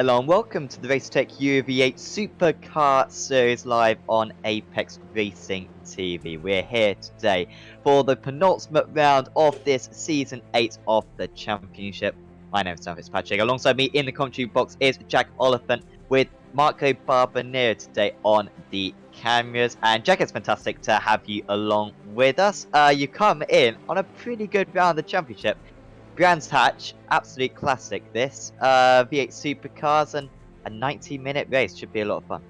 Hello and welcome to the Racetech V8 Supercar series live on Apex Racing TV. We're here today for the penultimate round of this Season 8 of the Championship. My name is Sam Fitzpatrick. Alongside me in the commentary box is Jack Oliphant with Marco Barbanero today on the cameras. And Jack, it's fantastic to have you along with us. You come in on a pretty good round of the Championship. Brands Hatch, absolute classic this. V8 Supercars and a 90-minute race should be a lot of fun.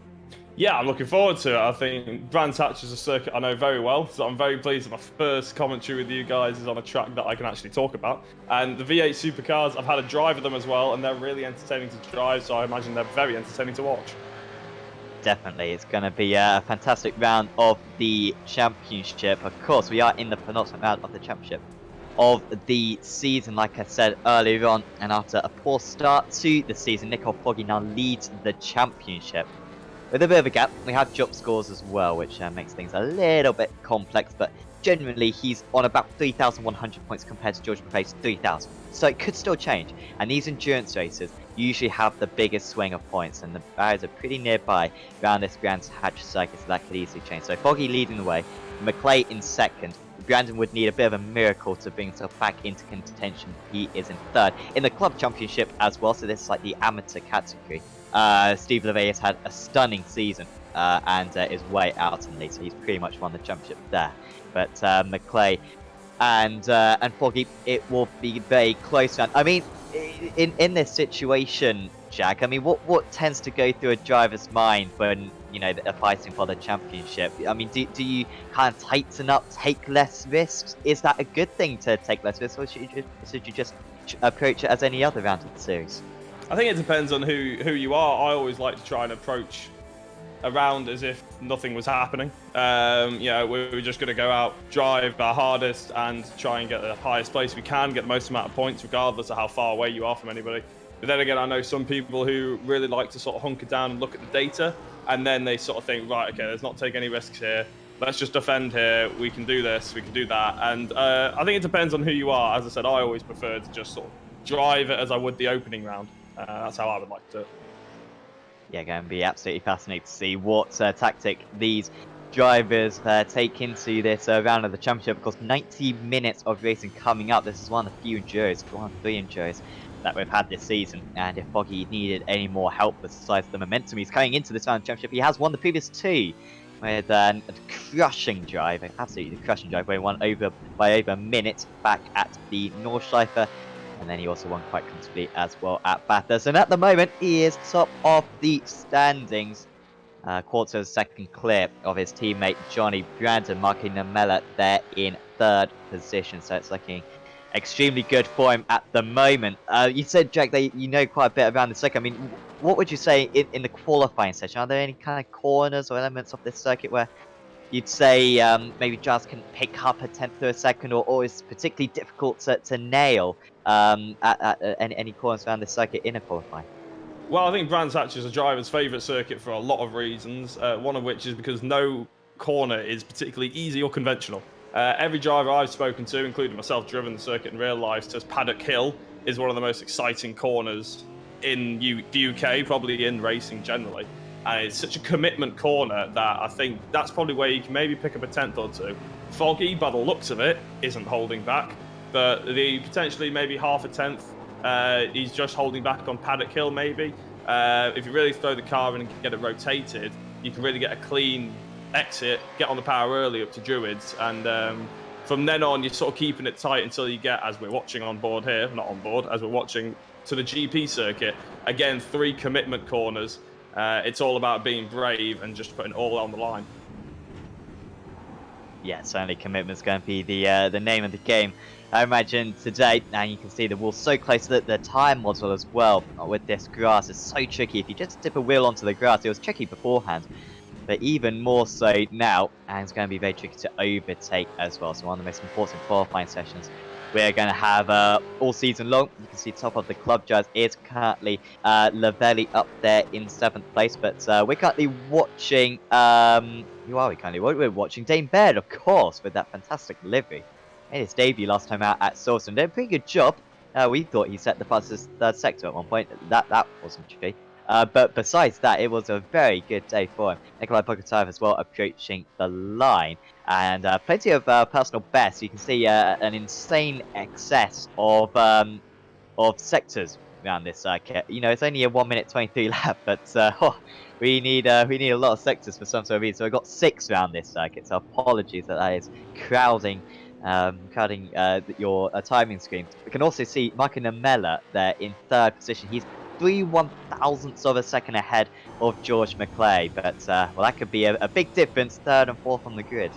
Yeah, I'm looking forward to it. I think Brands Hatch is a circuit I know very well, so I'm very pleased that my first commentary with you guys is on a track that I can actually talk about. And the V8 Supercars, I've had a drive of them as well, and they're really entertaining to drive, so I imagine they're very entertaining to watch. Definitely, it's going to be a fantastic round of the Championship. Of course, we are in the penultimate round of the Championship of the season, like I said earlier on, and after a poor start to the season, Nicole Foggy now leads the Championship. With a bit of a gap, we have drop scores as well, which makes things a little bit complex, but generally he's on about 3,100 points compared to George McClay's 3,000. So it could still change, and these endurance races usually have the biggest swing of points, and the barriers are pretty nearby around this Brands Hatch circuit, so that could easily change. So Foggy leading the way, McClay in second. Brandon would need a bit of a miracle to bring himself back into contention. He is in third. In the club championship as well, so this is like the amateur category. Steve LeVay has had a stunning season and is way out in the lead, so he's pretty much won the championship there. But McClay and Foggy, it will be very close. I mean, in this situation, Jack, I mean, what tends to go through a driver's mind when, you know, they're fighting for the championship? I mean, do you kind of tighten up, take less risks? Is that a good thing to take less risks, or should you just approach it as any other round of the series? I think it depends on who you are. I always like to try and approach a round as if nothing was happening. You know, we're just going to go out, drive our hardest, and try and get the highest place we can, get the most amount of points, regardless of how far away you are from anybody. But then again, I know some people who really like to sort of hunker down and look at the data, and then they sort of think, right, okay, let's not take any risks here. Let's just defend here. We can do this, we can do that. And I think it depends on who you are. As I said, I always prefer to just sort of drive it as I would the opening round. That's how I would like to. Yeah, going to be absolutely fascinating to see what tactic these drivers take into this round of the championship. Of course, 90 minutes of racing coming up. This is one of the few enduros, one of 3 enduros that we've had this season. And if Foggy needed any more help besides the momentum he's coming into this round of the championship, he has won the previous 2 with a crushing drive, an absolutely crushing drive, where he won by over a minute back at the Nordschleife. And then he also won quite comfortably as well at Bathurst. And at the moment, he is top of the standings. Quarter of a second clear of his teammate Johnny Brandon, marking Namella there in 3rd position. So it's looking extremely good for him at the moment. You said, Jack, that you know quite a bit around the circuit. I mean, what would you say in the qualifying session? Are there any kind of corners or elements of this circuit where you'd say maybe drivers can pick up a 10th or a second, or is particularly difficult to nail at any corners around this circuit in a qualifying? Well, I think Brands Hatch is a driver's favourite circuit for a lot of reasons, one of which is because no corner is particularly easy or conventional. Every driver I've spoken to, including myself, driven the circuit in real life, says Paddock Hill is one of the most exciting corners in the UK, probably in racing generally. And it's such a commitment corner that I think that's probably where you can maybe pick up a 10th or 2. Foggy, by the looks of it, isn't holding back, but the potentially maybe half a 10th, he's just holding back on Paddock Hill maybe. If you really throw the car in and get it rotated, you can really get a clean exit, get on the power early up to Druids, and from then on you're sort of keeping it tight until you get, as we're watching on board here, not on board, as we're watching to the GP circuit. Again, 3 commitment corners. It's all about being brave and just putting it all on the line. Yeah, certainly commitment's going to be the name of the game, I imagine, today. And you can see the wall so close to the tyre model as well. With this grass, it's so tricky. If you just dip a wheel onto the grass, it was tricky beforehand, but even more so now, and it's going to be very tricky to overtake as well. So one of the most important qualifying sessions we're going to have all season long. You can see top of the club judge is currently Lavelli up there in 7th place. But we're currently watching... who are we currently? We're watching Dane Baird, of course, with that fantastic livery. Made his debut last time out at Silverstone. Did a pretty good job. We thought he set the fastest 3rd sector at one point. That wasn't true. But besides that, it was a very good day for him. Nikolai Bogotayev as well approaching the line. And plenty of personal bests. You can see an insane excess of sectors around this circuit. You know, it's only a 1 minute 23 lap, but we need a lot of sectors for some sort of reason. So we've got 6 around this circuit. So apologies that is crowding your timing screen. We can also see Michael Namella there in 3rd position. He's 3/1000ths of a second ahead of George McClay, but well, that could be a big difference, 3rd and 4th on the grid.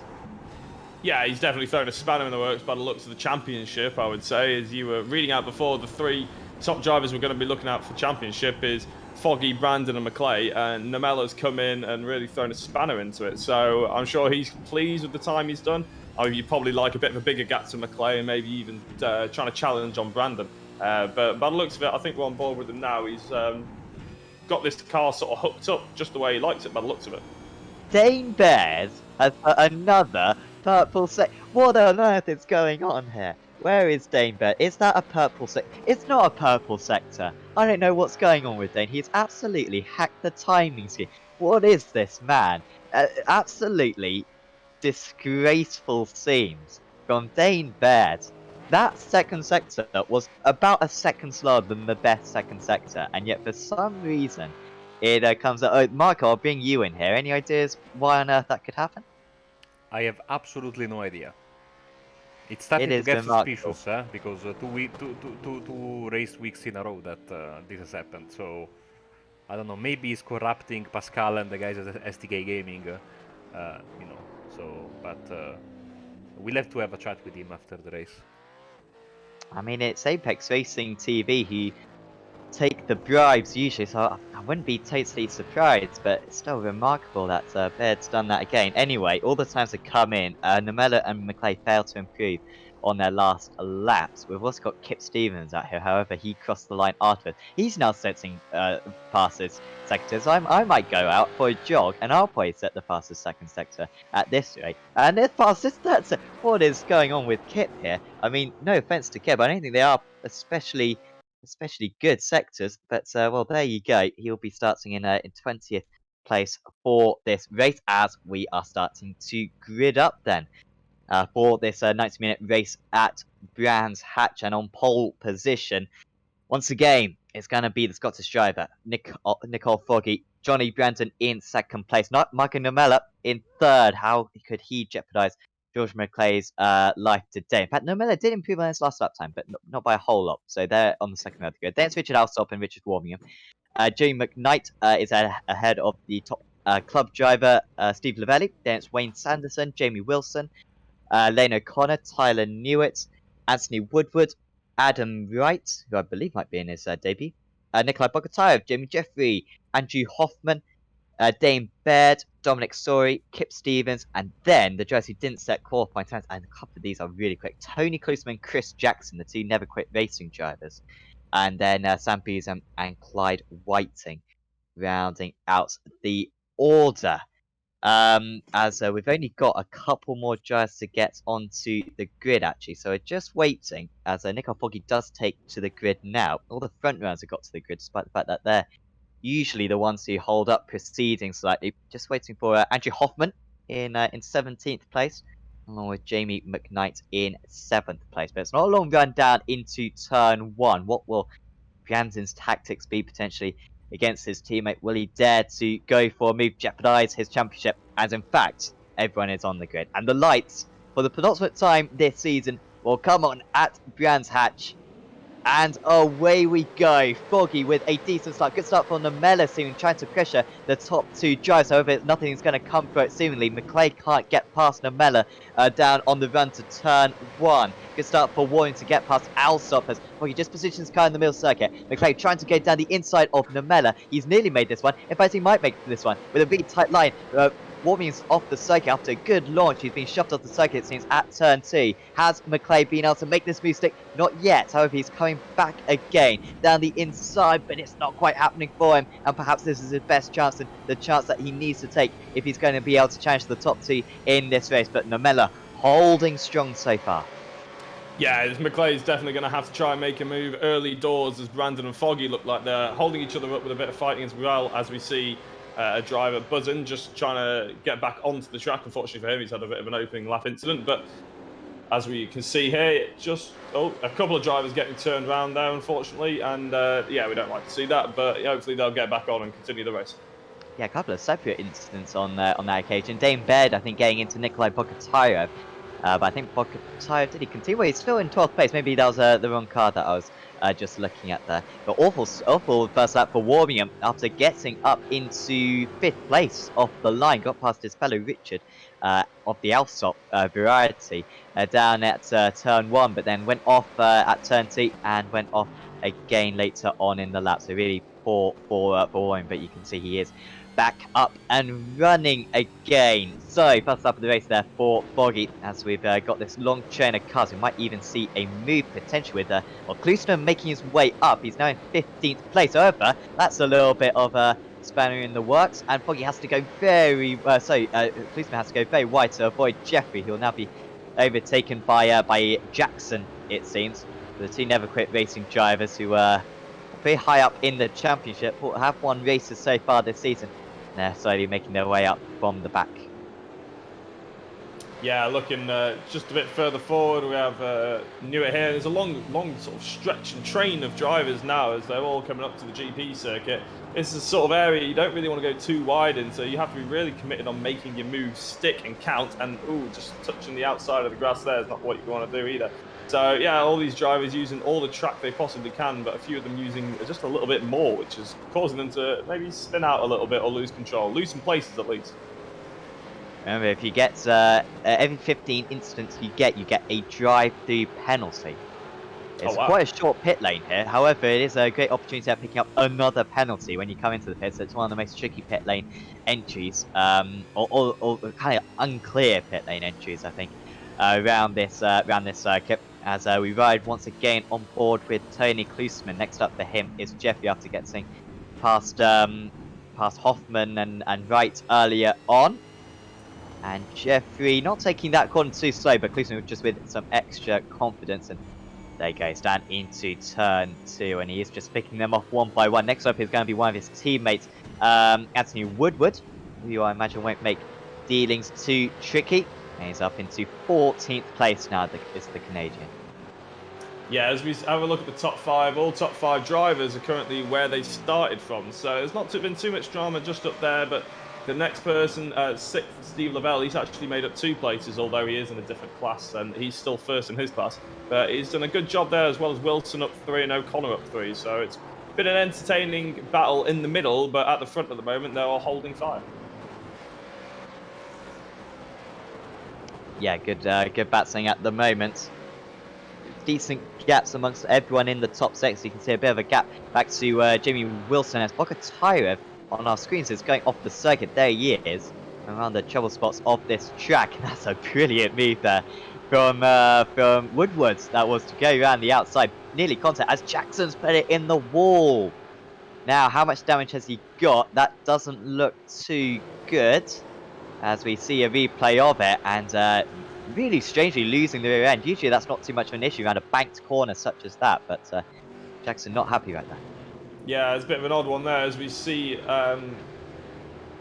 Yeah, he's definitely thrown a spanner in the works by the looks of the championship, I would say. As you were reading out before, the 3 top drivers we're going to be looking at for championship is Foggy, Brandon and McClay, and Namella's come in and really thrown a spanner into it. So I'm sure he's pleased with the time he's done. I mean, you'd probably like a bit of a bigger gap to McClay and maybe even trying to challenge on Brandon. But by the looks of it, I think we're on board with him now. He's got this car sort of hooked up just the way he likes it by the looks of it. Dane Bears has put another purple sector. What on earth is going on here? Where is Dane Bears? Is that a purple sector? It's not a purple sector. I don't know what's going on with Dane. He's absolutely hacked the timing scheme. What is this man? Absolutely disgraceful scenes from Dane Bears. That second sector was about a second slower than the best second sector, and yet for some reason it comes out. Oh, Marco, I'll bring you in here. Any ideas why on earth that could happen? I have absolutely no idea. It's starting to get suspicious, because 2 race weeks in a row that this has happened. So I don't know. Maybe he's corrupting Pascal and the guys at STK Gaming, you know. So, but we'll have to have a chat with him after the race. I mean, it's Apex Racing TV who take the bribes usually, so I wouldn't be totally surprised, but it's still remarkable that Baird's done that again. Anyway, all the times that come in, Namella and McClay failed to improve on their last laps. We've also got Kip Stevens out here, however, he crossed the line afterwards. He's now setting fastest sectors. I might go out for a jog, and I'll probably set the fastest second sector at this rate. And the fastest third sector. What is going on with Kip here? I mean, no offense to Kip, I don't think they are especially good sectors, but well, there you go. He'll be starting in 20th place for this race as we are starting to grid up then for this 90-minute race at Brands Hatch. And on pole position, once again, it's going to be the Scottish driver, Nicole Foggy. Johnny Brandon in 2nd place, not Michael Namella in 3rd. How could he jeopardise George McClay's life today? In fact, Namella did improve on his last lap time, but not by a whole lot. So they're on the 2nd round to go. Then it's Richard Alsop and Richard Warmingham. Jamie McKnight is ahead of the top club driver, Steve Lavelli. Then it's Wayne Sanderson, Jamie Wilson, Lane O'Connor, Tyler Newitt, Anthony Woodward, Adam Wright, who I believe might be in his debut, Nikolai Bogotayev, Jamie Jeffrey, Andrew Hoffman, Dane Baird, Dominic Story, Kip Stevens, and then the drivers who didn't set qualifying times, and a couple of these are really quick. Tony Klusman, Chris Jackson, the 2 never quit racing drivers. And then Sam Beesham and Clyde Whiting rounding out the order. As we've only got a couple more drivers to get onto the grid, actually. So we're just waiting as Nicole Foggy does take to the grid now. All the front runners have got to the grid, despite the fact that they're usually the ones who hold up proceedings slightly. Just waiting for Andrew Hoffman in 17th place, along with Jamie McKnight in 7th place. But it's not a long run down into turn 1. What will Brandon's tactics be potentially against his teammate? Will he dare to go for a move, jeopardise his championship? As in fact, everyone is on the grid. And the lights for the penultimate time this season will come on at Brands Hatch. And away we go. Foggy with a decent start. Good start from Namella, seeming trying to pressure the top 2 drivers. However, nothing's going to come for it seemingly. McClay can't get past Namella down on the run to turn 1. Good start for Warren to get past Alsop as Foggy just positions his car in the middle circuit. McClay trying to get down the inside of Namella. He's nearly made this one. In fact, he might make this one with a really tight line. Warming's off the circuit after a good launch. He's been shoved off the circuit, it seems, at turn 2. Has McClay been able to make this move stick? Not yet. However, he's coming back again down the inside, but it's not quite happening for him. And perhaps this is his best chance and the chance that he needs to take if he's going to be able to challenge the top 2 in this race. But Namella holding strong so far. Yeah, McClay's definitely going to have to try and make a move early doors, as Brandon and Foggy look like they're holding each other up with a bit of fighting as well, as we see a driver buzzing, just trying to get back onto the track. Unfortunately for him, he's had a bit of an opening lap incident, but as we can see here, a couple of drivers getting turned around there, unfortunately, and yeah, we don't like to see that, but hopefully they'll get back on and continue the race. Yeah, a couple of separate incidents on that occasion. Dame Baird, I think, getting into Nikolai Bogotyrev. But I think Bogotyrev, did he continue? Well, he's still in 12th place. Maybe that was the wrong car that I was just looking at there. But awful first lap for Warmium after getting up into 5th place off the line. Got past his fellow Richard of the Alsop variety down at turn 1, but then went off at turn 2 and went off again later on in the lap. So really poor for Warmium, but you can see he is back up and running again. So, first up of the race there for Foggy, as we've got this long chain of cars. We might even see a move potential with Klusner making his way up. He's now in 15th place. However, that's a little bit of a spanner in the works, and Foggy has to go Klusner has to go very wide to avoid Jeffrey, who will now be overtaken by Jackson, it seems. The two Never Quit Racing drivers who pretty high up in the championship, have won races so far this season. They're slowly making their way up from the back. Yeah, looking just a bit further forward, we have Newitt here. There's a long sort of stretch and train of drivers now as they're all coming up to the GP circuit. This is a sort of area you don't really want to go too wide in, so you have to be really committed on making your moves stick and count, and just touching the outside of the grass there is not what you want to do either. So yeah, all these drivers using all the track they possibly can, but a few of them using just a little bit more, which is causing them to maybe spin out a little bit or lose control, lose some places at least. Remember, if you get every 15 incidents you get a drive-through penalty. It's quite a short pit lane here. However, it is a great opportunity of picking up another penalty when you come into the pit. So it's one of the most tricky pit lane entries, or kind of unclear pit lane entries, I think, around this circuit. As we ride once again on board with Tony Klusman. Next up for him is Jeffrey after getting past Hoffman and Wright earlier on. And Jeffrey not taking that corner too slow, but Klusman just with some extra confidence. And there you go, he's down into turn 2, and he is just picking them off one by one. Next up is going to be one of his teammates, Anthony Woodward, who I imagine won't make dealings too tricky. And he's up into 14th place now, is the Canadian. Yeah, as we have a look at the top 5, all top 5 drivers are currently where they started from. So there's not been too much drama just up there, but the next person, 6th, Steve Lavelle, he's actually made up 2 places, although he is in a different class, and he's still first in his class. But he's done a good job there, as well as Wilson up 3 and O'Connor up 3. So it's been an entertaining battle in the middle, but at the front at the moment, they're all holding fire. Yeah, good battling at the moment. Decent gaps amongst everyone in the top 6. You can see a bit of a gap back to Jamie Wilson as Bogotyrev on our screens is going off the circuit. There he is, around the trouble spots of this track. That's a brilliant move there from Woodward. That was to go around the outside, nearly contact as Jackson's put it in the wall. Now, how much damage has he got? That doesn't look too good, as we see a replay of it, and really strangely losing the rear end. Usually that's not too much of an issue around a banked corner such as that, but Jackson not happy right there. Yeah, it's a bit of an odd one there, as we see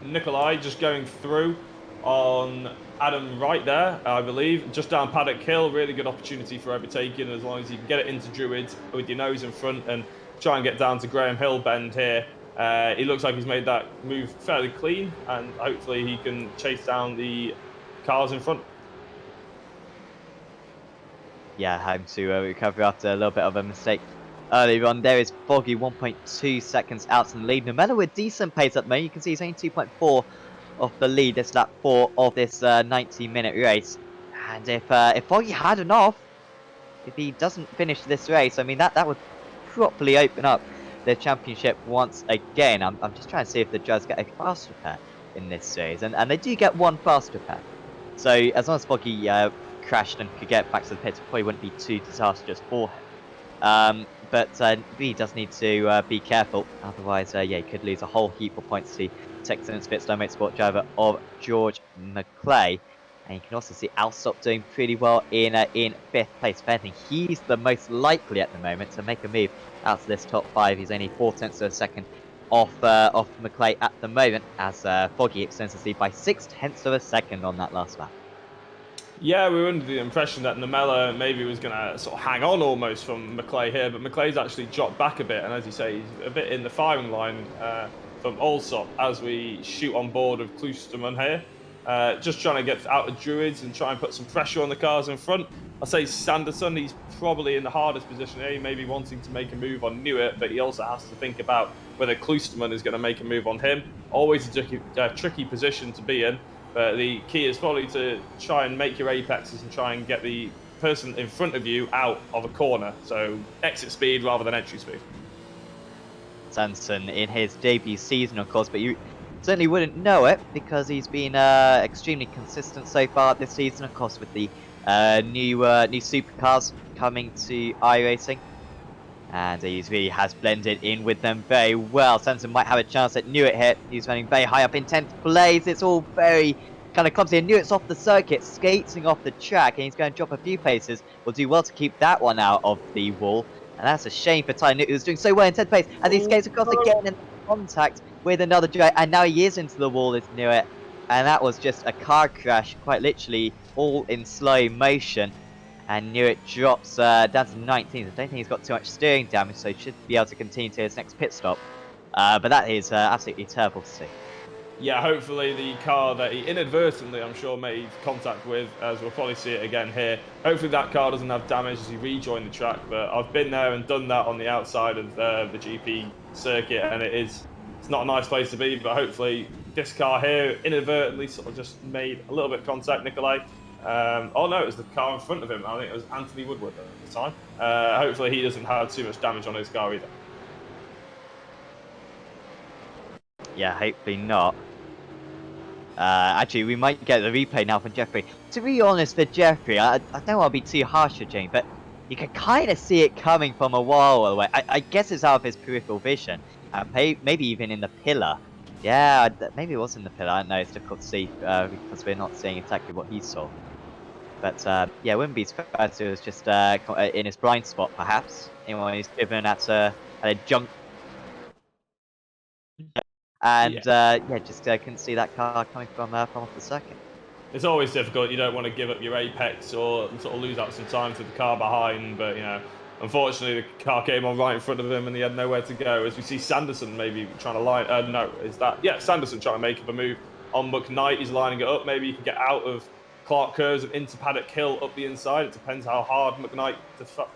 Nikolai just going through on Adam Wright there, I believe, just down Paddock Hill. Really good opportunity for overtaking, as long as you can get it into Druid with your nose in front and try and get down to Graham Hill bend here. He looks like he's made that move fairly clean, and hopefully he can chase down the cars in front. Yeah, home to recover after a little bit of a mistake earlier on. There is Foggy 1.2 seconds out in the lead. Nomella with decent pace at the moment. You can see he's only 2.4 off the lead. This lap 4 of this 90-minute race. And if Foggy had enough, if he doesn't finish this race, I mean that would properly open up the championship once again. I'm just trying to see if the Jazz get a fast repair in this series, and they do get 1 fast repair. So as long as Foggy crashed and could get back to the pits, it probably wouldn't be too disastrous for him. But he does need to be careful, otherwise, yeah, he could lose a whole heap of points to Texans Pitstone Motorsport driver of George McClay. And you can also see Alsop doing pretty well in 5th place. If anything, he's the most likely at the moment to make a move out of this top 5. He's only 4/10 of a second off McClay at the moment, as Foggy extends his lead by 6/10 of a second on that last lap. Yeah, we were under the impression that Namella maybe was going to sort of hang on almost from McClay here, but McClay's actually dropped back a bit, and as you say, he's a bit in the firing line from Alsop as we shoot on board of Klosterman here. Just trying to get out of Druids and try and put some pressure on the cars in front. I say Sanderson, he's probably in the hardest position here. He may be wanting to make a move on Newitt, but he also has to think about whether Klosterman is going to make a move on him. Always a tricky position to be in. But the key is probably to try and make your apexes and try and get the person in front of you out of a corner. So exit speed rather than entry speed. Sanderson in his debut season, of course, but you certainly wouldn't know it because he's been extremely consistent so far this season, of course, with the new supercars coming to iRacing. And he really has blended in with them very well. Sanderson might have a chance at Newitt here. He's running very high up in 10th place. It's all very kind of clumsy. And Newitt's off the circuit, skating off the track, and he's going to drop a few paces. Will do well to keep that one out of the wall. And that's a shame for Ty Newitt, who's doing so well in 10th place. As he skates across again in contact with another driver. And now he is into the wall, is Newitt. And that was just a car crash, quite literally, all in slow motion. And Newitt drops down to 19th. I don't think he's got too much steering damage, so he should be able to continue to his next pit stop. But that is absolutely terrible to see. Yeah, hopefully the car that he inadvertently, I'm sure, made contact with, as we'll probably see it again here. Hopefully that car doesn't have damage as he rejoined the track. But I've been there and done that on the outside of the GP circuit, and it's not a nice place to be. But hopefully this car here inadvertently sort of just made a little bit of contact, Nikolai. Oh no, it was the car in front of him. I think it was Anthony Woodward at the time. Hopefully he doesn't have too much damage on his car either. Yeah, hopefully not. Actually, we might get the replay now from Jeffrey. To be honest, for Jeffrey, I don't want to be too harsh with Jane, but you can kind of see it coming from a while away. I guess it's out of his peripheral vision. Maybe even in the pillar. Yeah, maybe it was in the pillar. I don't know, it's difficult to see because we're not seeing exactly what he saw. But yeah, wouldn't be surprised if it was just in his blind spot, perhaps. Anyone who's given at a jump. And yeah, just couldn't see that car coming from off the circuit. It's always difficult. You don't want to give up your apex or sort of lose out some time to the car behind. But, you know, unfortunately, the car came on right in front of him and he had nowhere to go. As we see Sanderson maybe trying to line... Sanderson trying to make up a move on McKnight. He's lining it up. Maybe he can get out of Clark Curves and into Paddock Hill up the inside. It depends how hard McKnight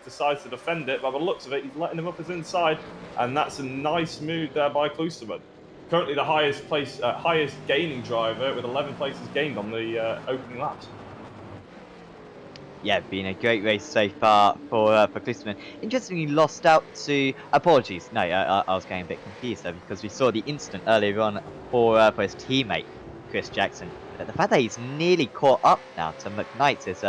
decides to defend it. By the looks of it, he's letting him up his inside. And that's a nice move there by Klosterman. Currently the highest gaining driver with 11 places gained on the opening laps. Yeah, been a great race so far for Klosterman. Interestingly, lost out to... Apologies, no, I was getting a bit confused there because we saw the incident earlier on for his teammate, Chris Jackson. But the fact that he's nearly caught up now to McKnight is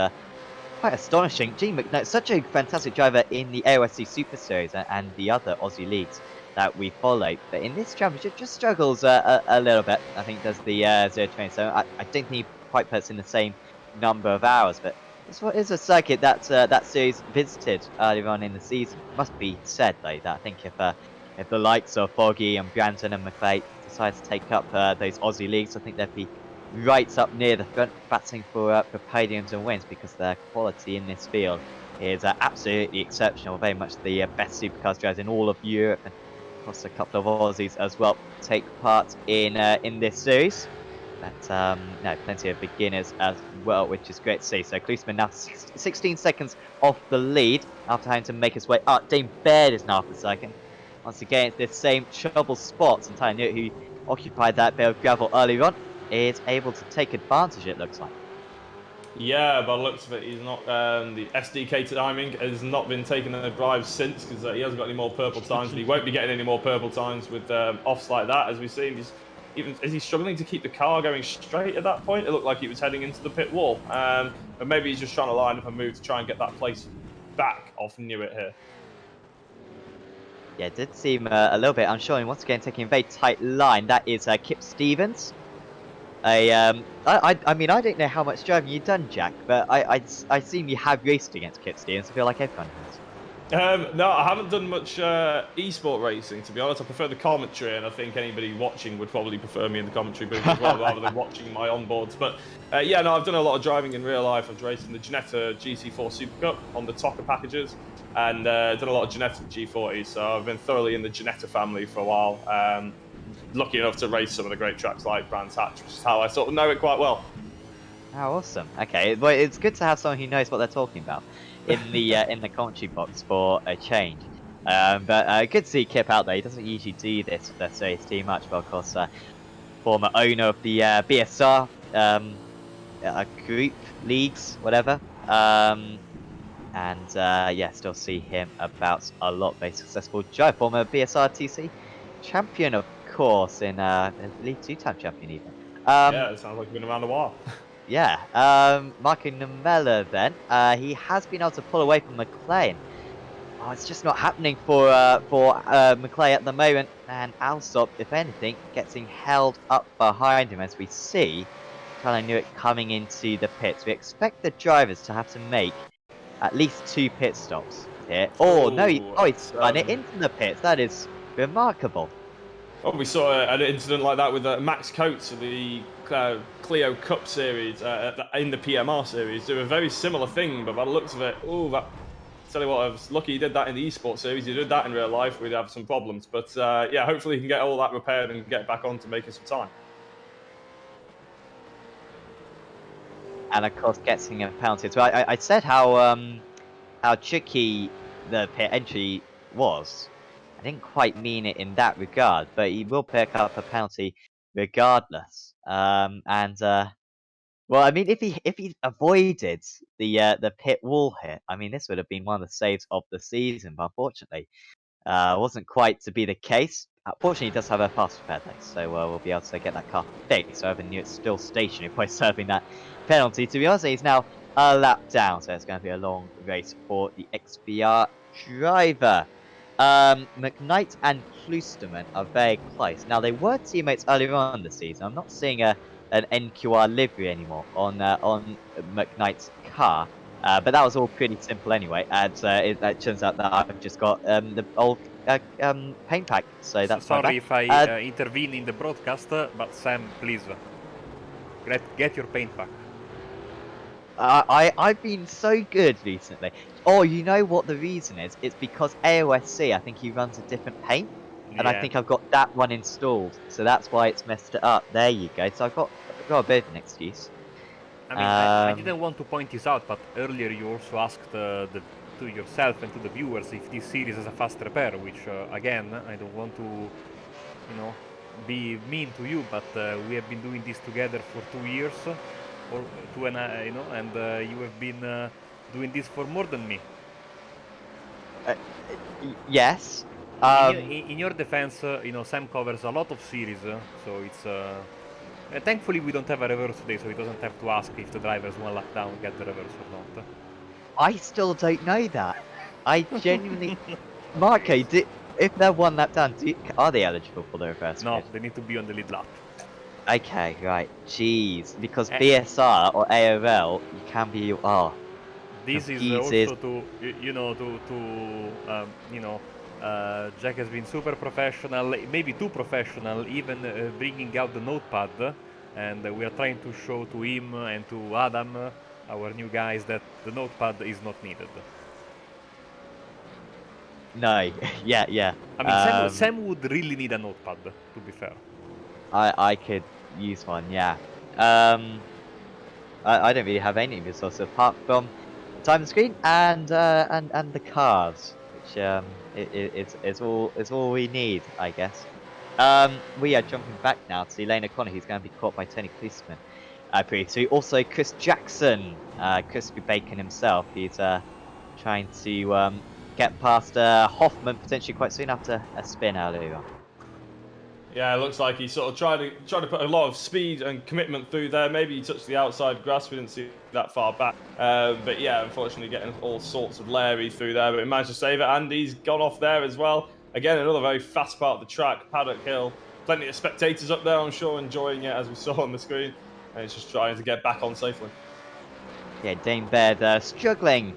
quite astonishing. Gene McKnight, such a fantastic driver in the AOSC Super Series and the other Aussie leagues that we follow, but in this championship just struggles a little bit. I think does the 0-20, so I don't think he quite puts in the same number of hours, but this is a circuit that that series visited earlier on in the season. It must be said though that I think if the likes of Foggy and Branton and McClay decide to take up those Aussie leagues, I think they'd be right up near the front, battling for podiums and wins, because their quality in this field is absolutely exceptional. Very much the best supercars drivers in all of Europe, and of course a couple of Aussies as well take part in this series. But no, plenty of beginners as well, which is great to see. So Klosterman now 16 seconds off the lead after having to make his way up. Dane Baird is now off the second. Once again, it's the same trouble spots, and Ty Newitt, who occupied that bit of gravel earlier on, is able to take advantage, it looks like. Yeah, by the looks of it, he's not. The SDK timing has not been taken in the drive since, because he hasn't got any more purple times, but he won't be getting any more purple times with offs like that. As we've seen, is he struggling to keep the car going straight at that point? It looked like he was heading into the pit wall, but maybe he's just trying to line up a move to try and get that place back off Newitt here. Yeah, it did seem a little bit unsure, and once again taking a very tight line. That is Kip Stevens. I mean, I don't know how much driving you've done, Jack, but I assume you have raced against Kip Stevens. I feel like everyone has. No, I haven't done much esport racing, to be honest. I prefer the commentary, and I think anybody watching would probably prefer me in the commentary booth as well, rather than watching my onboards. But yeah, no, I've done a lot of driving in real life. I've raced in the Ginetta GC4 Super Cup on the TOCA packages, and done a lot of Ginetta G40s. So I've been thoroughly in the Ginetta family for a while. Lucky enough to race some of the great tracks like Brands Hatch, which is how I sort of know it quite well. Oh, awesome. Okay, well, it's good to have someone who knows what they're talking about in the commentary box for a change. But good to see Kip out there. He doesn't usually do this with SA's too much, but of course, former owner of the BSR group leagues, whatever. Yeah, still see him about a lot. Very successful driver, former BSR TC champion, of course, in I believe 2-time champion even. Yeah, it sounds like you've been around a while. Yeah, Marco Numella then, he has been able to pull away from McLean. Oh, it's just not happening for McLean at the moment, and Alsop, if anything, getting held up behind him as we see. Kind of knew it coming into the pits. We expect the drivers to have to make at least 2 pit stops here. Oh, no, he's spun it into the pits. That is remarkable. Oh, we saw an incident like that with Max Coates of the Clio Cup series in the PMR series. Do a very similar thing, but by the looks of it, tell you what, I was lucky he did that in the esports series. He did that in real life, we'd have some problems. But yeah, hopefully he can get all that repaired and get back on to making some time. And of course, getting a penalty as well. I said how tricky the pit entry was. I didn't quite mean it in that regard, but he will pick up a penalty regardless. Well, I mean, if he avoided the pit wall hit, I mean, this would have been one of the saves of the season. But unfortunately, wasn't quite to be the case. Fortunately, he does have a fast repair though, so we'll be able to get that car fixed. So I knew it's still stationary by serving that penalty. To be honest, he's now a lap down, so it's going to be a long race for the XBR driver. McKnight and Klusterman are very close. Now, they were teammates earlier on in the season. I'm not seeing an NQR livery anymore on McKnight's car. But that was all pretty simple anyway, and it turns out that I've just got the old paint pack, so that's sorry if I intervene in the broadcast, but Sam, please get your paint pack. I've been so good recently. Oh, you know what the reason is? It's because AOSC, I think he runs a different paint, and I think I've got that one installed, so that's why it's messed it up. There you go. So I've got a bit of an excuse. I mean, I didn't want to point this out, but earlier you also asked to yourself and to the viewers if this series has a fast repair, which, again, I don't want to, be mean to you, but we have been doing this together for 2 years, or 2 and and you have been doing this for more than me. Yes. In your defense, Sam covers a lot of series, so it's... thankfully, we don't have a reverse today, so he doesn't have to ask if the drivers 1 lap down get the reverse or not. I still don't know that. I genuinely... Marco, if they're 1 lap down, are they eligible for the reverse? No, they need to be on the lead lap. Okay, right. Jeez, because BSR or AOL, you can be... Oh. This is also to, Jack has been super professional, maybe too professional, even bringing out the notepad, and we are trying to show to him and to Adam, our new guys, that the notepad is not needed. No, yeah. I mean, Sam would really need a notepad, to be fair. I could use one, yeah. I don't really have any resources apart from time screen and the cars, which it's all we need, I guess. We are jumping back now to Lane O'Connor, who's going to be caught by Tony Policeman. Pretty soon. Also, Chris Jackson, Crispy Bacon himself. He's trying to get past Hoffman potentially quite soon after a spin earlier on. Yeah, it looks like he sort of tried to put a lot of speed and commitment through there. Maybe he touched the outside grass. We didn't see that far back. But yeah, unfortunately getting all sorts of Larry through there. But he managed to save it. And he's gone off there as well. Again, another very fast part of the track. Paddock Hill. plenty of spectators up there, I'm sure, enjoying it as we saw on the screen. And it's just trying to get back on safely. Yeah, Dane Baird struggling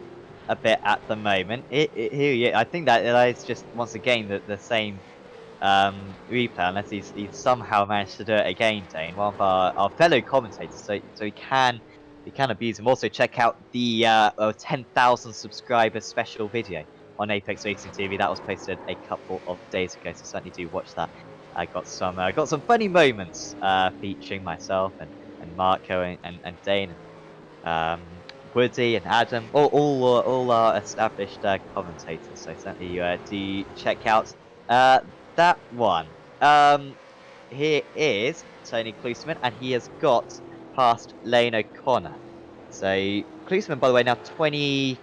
a bit at the moment. I think that is just once again the same replay, unless he's somehow managed to do it again, Dane, one of our fellow commentators, so he can abuse him. Also, check out the 10,000 subscribers special video on Apex Racing TV that was posted a couple of days ago, so certainly do watch that. I got some funny moments featuring myself and Marco and Dane, Woody and Adam, all our established commentators. So certainly do check out that one. Here is Tony Klusman, and he has got past Lane O'Connor. So Klusman, by the way, now 20.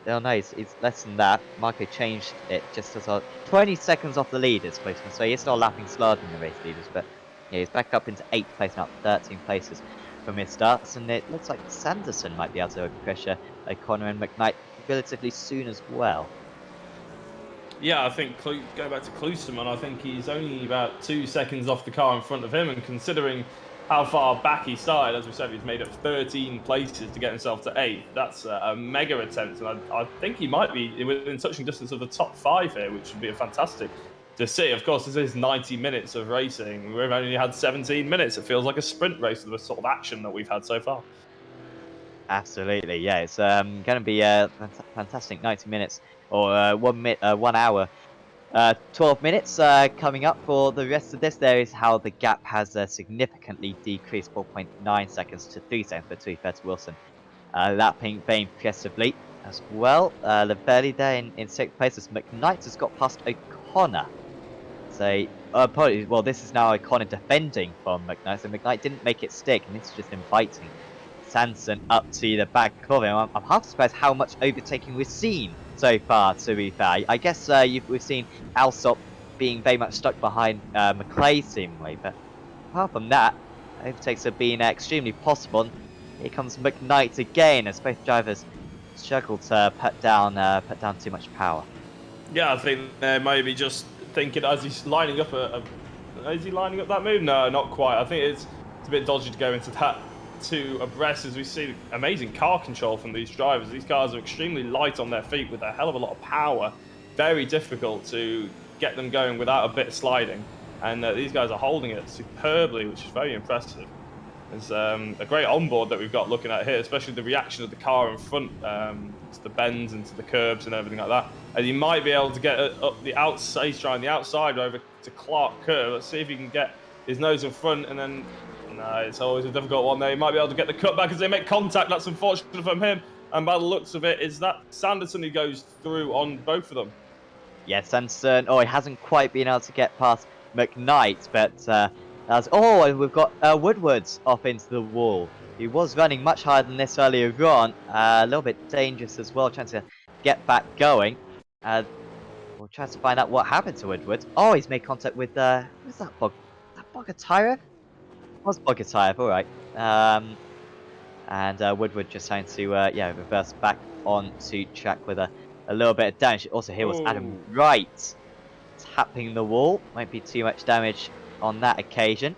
Oh no, it's less than that. Marco changed it just as 20 seconds off the leaders, Klusman. So he's still lapping slower than the race leaders, but yeah, he's back up into 8th place now, 13 places from his starts, and it looks like Sanderson might be able to pressure O'Connor and McKnight relatively soon as well. Yeah, I think going back to Klusman, I think he's only about 2 seconds off the car in front of him, and considering how far back he started, as we said, he's made up 13 places to get himself to 8th. That's a mega attempt, and I think he might be within touching distance of the top 5 here, which would be a fantastic to see. Of course, this is 90 minutes of racing. We've only had 17 minutes. It feels like a sprint race of the sort of action that we've had so far. Absolutely, yeah. It's going to be a fantastic 90 minutes or 1 hour. 12 minutes coming up for the rest of this. There is how the gap has significantly decreased, 4.9 seconds to 3 seconds, but to be fair to Wilson. Lapping very impressively as well. Lavelli there in 6th place as McKnight has got past O'Connor. So, apologies. Well, this is now O'Connor defending from McKnight, so McKnight didn't make it stick, and this is just inviting Sanderson up to the back of him. I'm half surprised how much overtaking we've seen so far, to be fair. I guess we've seen Alsop being very much stuck behind McClay seemingly, but apart from that, overtakes have been extremely possible. Here comes McKnight again, as both drivers struggle to put down too much power. Yeah, I think they're maybe just thinking as he's lining up is he lining up that move? No, not quite. I think it's a bit dodgy to go into that too abreast, as we see amazing car control from these drivers. These cars are extremely light on their feet with a hell of a lot of power. Very difficult to get them going without a bit of sliding. And these guys are holding it superbly, which is very impressive. There's a great onboard that we've got looking at here, especially the reaction of the car in front to the bends and to the curbs and everything like that. And he might be able to get up the outside. He's trying the outside over to Clark curve. Let's see if he can get his nose in front, and then no, it's always a difficult one there. He might be able to get the cut back as they make contact. That's unfortunate from him. And by the looks of it, is that Sanderson who goes through on both of them? Yeah, Sanderson. Oh, he hasn't quite been able to get past McKnight, but and we've got Woodward's off into the wall. He was running much higher than this earlier on. A little bit dangerous as well, trying to get back going. We'll try to find out what happened to Woodward. Oh, he's made contact with who's that Bogatyrev? It was Bogatyrev, alright. And Woodward just trying to reverse back onto track with a little bit of damage. Also here was Adam Wright tapping the wall. Won't be too much damage on that occasion.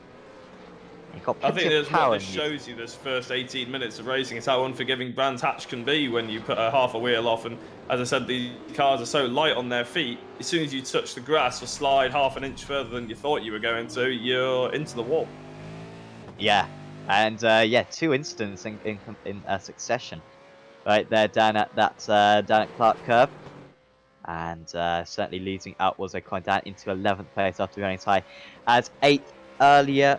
I think that's what this shows you, this first 18 minutes of racing, is how unforgiving Brands Hatch can be when you put a half a wheel off. And as I said, these cars are so light on their feet, as soon as you touch the grass or slide half an inch further than you thought you were going to, you're into the wall. Yeah, and 2 incidents in succession right there down at Clark curve. And certainly losing out was O'Connor down into 11th place after running as high as 8th earlier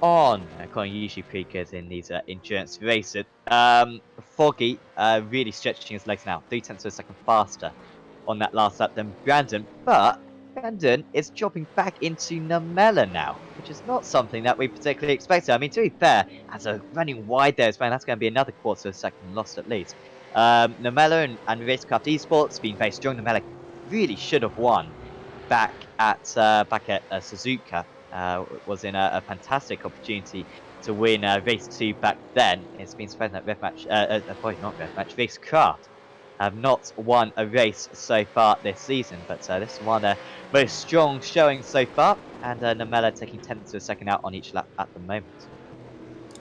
on. O'Connor usually pretty good in these endurance races. Foggy really stretching his legs now, 0.3 of a second faster on that last lap than Brandon, but Brandon is dropping back into Namella now, which is not something that we particularly expected. I mean, to be fair, as a running wide there as well, that's going to be another quarter of a second lost at least. Namella and Racecraft Esports being very strong. Namella really should have won back at Suzuka. Was in a fantastic opportunity to win race 2 back then. It's been spread that Racecraft have not won a race so far this season, but this one a very strong showing so far, and Namella taking 10th to a second out on each lap at the moment.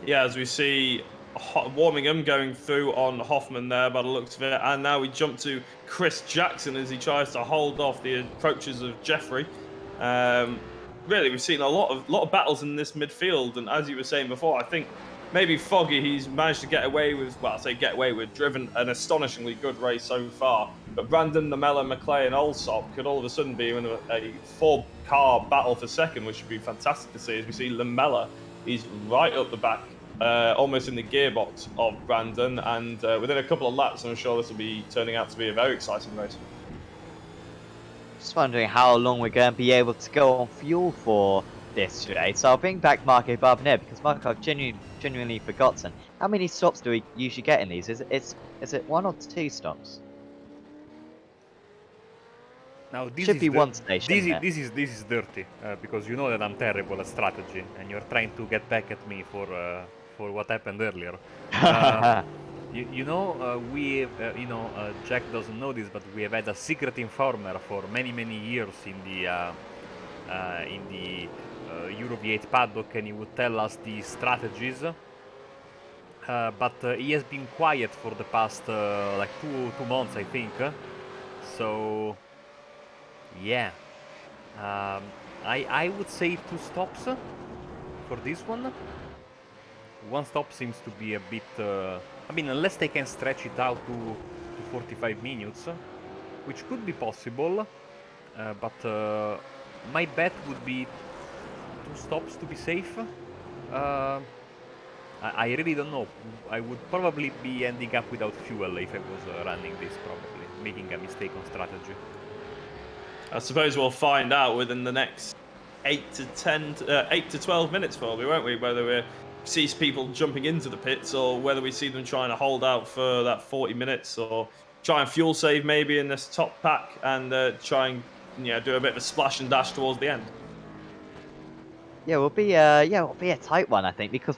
Yeah, as we see Warmingham going through on Hoffman there by the looks of it, and now we jump to Chris Jackson as he tries to hold off the approaches of Jeffrey. Really, we've seen a lot of battles in this midfield, and as you were saying before, I think maybe Foggy, he's managed to get away with, well, I say get away with, driven an astonishingly good race so far. But Brandon, Namella, McClay, and Allsop could all of a sudden be in a 4-car battle for second, which would be fantastic to see. As we see Lamella, he's right up the back, almost in the gearbox of Brandon, and within a couple of laps, I'm sure this will be turning out to be a very exciting race. Just wondering how long we're going to be able to go on fuel for this race. So I'll bring back Marco Barbonet, because Marco, I've genuinely forgotten. How many stops do we usually get in these? Is it 1 or 2 stops? Now this should is be one station. This is dirty because you know that I'm terrible at strategy, and you're trying to get back at me for what happened earlier. Jack doesn't know this, but we have had a secret informer for many years in the Euro V8 paddock, and he would tell us the strategies. But he has been quiet for the past like two months, I think. So yeah, I would say 2 stops for this one. 1 stop seems to be a bit. I mean, unless they can stretch it out to 45 minutes, which could be possible. But my bet would be 2 stops to be safe. I really don't know. I would probably be ending up without fuel if I was running this, probably making a mistake on strategy. I suppose we'll find out within the next 8 to 12 minutes, probably, won't we? Whether we see people jumping into the pits, or whether we see them trying to hold out for that 40 minutes, or try and fuel save maybe in this top pack, and try and do a bit of a splash and dash towards the end. Yeah, it'll be a tight one, I think, because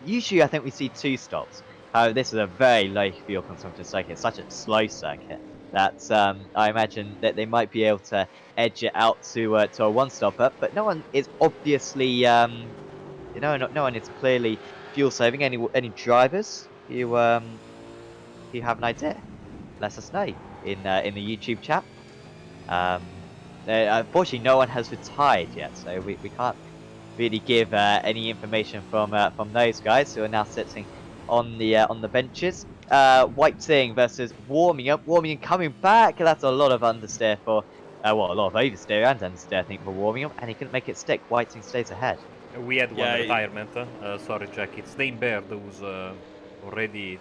usually I think we see 2 stops. This is a very low fuel consumption circuit. It's such a slow circuit that I imagine that they might be able to edge it out to a 1-stopper, but no one is obviously no one is clearly fuel saving. Any drivers who have an idea, let us know in the YouTube chat. Unfortunately, no one has retired yet, so we can't really give any information from those guys who are now sitting on the benches. Whiting versus Warmingham. Warmingham coming back. That's a lot of understeer for a lot of oversteer and understeer, I think, for Warmingham, and he couldn't make it stick. Whiting stays ahead. We had one retirement. Sorry, Jack. It's Dane Baird who's already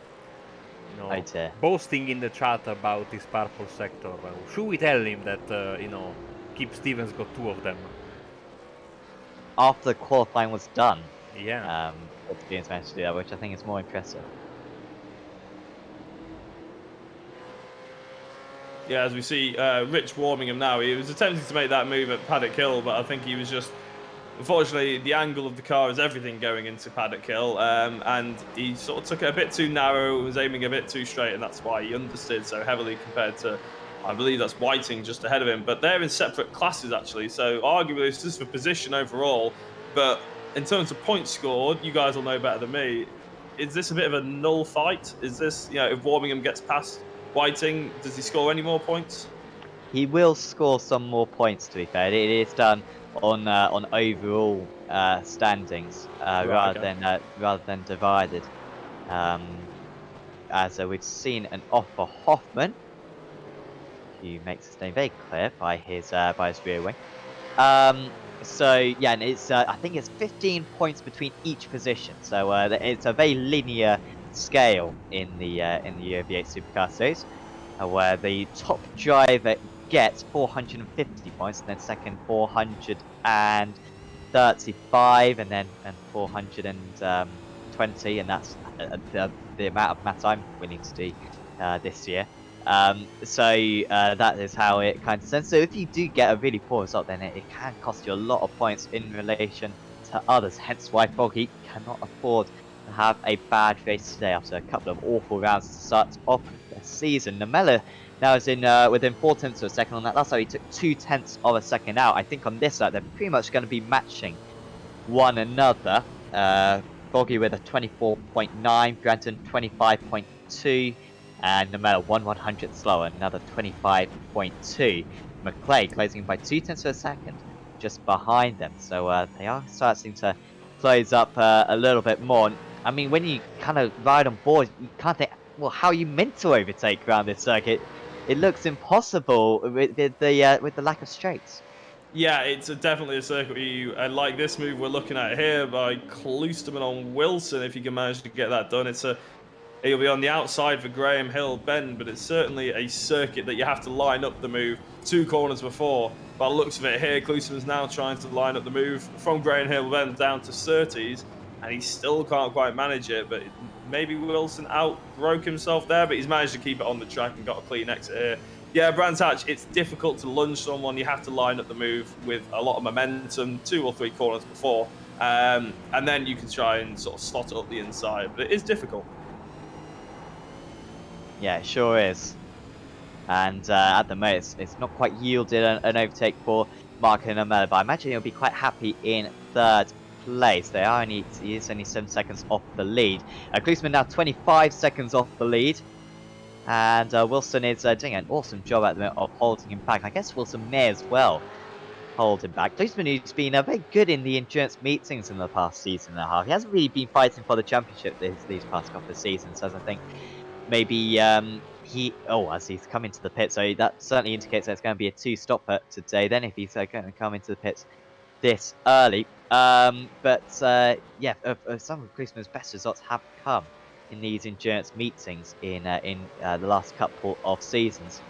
boasting in the chat about his purple sector. Should we tell him that Kip Stevens got 2 of them? After the qualifying was done. Yeah. Stevens managed to do that, which I think is more impressive. Yeah, as we see Rich Warmingham now, he was attempting to make that move at Paddock Hill, but I think he was just, unfortunately, the angle of the car is everything going into Paddock Hill, and he sort of took it a bit too narrow, was aiming a bit too straight, and that's why he understeered so heavily compared to, I believe that's Whiting just ahead of him. But they're in separate classes, actually, so arguably it's just for position overall. But in terms of points scored, you guys will know better than me. Is this a bit of a null fight? Is this, if Warmingham gets past Whiting, does he score any more points? He will score some more points, to be fair. It is done on overall standings rather than divided. As we've seen an off for Hoffman, who makes his name very clear by his rear wing. So yeah, and it's I think it's 15 points between each position. So it's a very linear scale in the Euro V8 Supercar series, where the top driver gets 450 points, and then second 435, and then 420, and that's the amount of maths I'm willing to do this year. That is how it kind of stands. So if you do get a really poor result, then it can cost you a lot of points in relation to others. Hence why Foggy cannot afford have a bad race today after a couple of awful rounds to start off the season. Namella now is in within 4/10 of a second on that last lap. He took 2/10 of a second out. I think on this lap they're pretty much going to be matching one another. Foggy with a 24.9, Granton 25.2, and Namella 1/100th slower, another 25.2. McClay closing by 2/10 of a second just behind them. So they are starting to close up a little bit more. I mean, when you kind of ride on board, you can't think, well, how are you meant to overtake around this circuit? It looks impossible with the lack of straights. Yeah, it's definitely a circuit where you like this move we're looking at here by Klosterman on Wilson. If you can manage to get that done, he'll be on the outside for Graham Hill Bend, but it's certainly a circuit that you have to line up the move 2 corners before. By the looks of it here, Klosterman's now trying to line up the move from Graham Hill Bend down to Surtees, and he still can't quite manage it. But maybe Wilson outbroke himself there, but he's managed to keep it on the track and got a clean exit here. Yeah, Brands Hatch, it's difficult to lunge someone. You have to line up the move with a lot of momentum, 2 or 3 corners before, and then you can try and sort of slot it up the inside. But it is difficult. Yeah, it sure is. And at the moment, it's not quite yielded an overtake for Marco Namella, but I imagine he'll be quite happy in 3rd place. He is only 7 seconds off the lead. Klosterman now 25 seconds off the lead. And Wilson is doing an awesome job at the moment of holding him back. I guess Wilson may as well hold him back. Klosterman, who's been very good in the endurance meetings in the past season and a half. He hasn't really been fighting for the championship these past couple of seasons, as I think maybe as he's come into the pit, so that certainly indicates that it's going to be a 2-stopper today then if he's going to come into the pits this early. Some of Klosterman's best results have come in these endurance meetings in the last couple of seasons.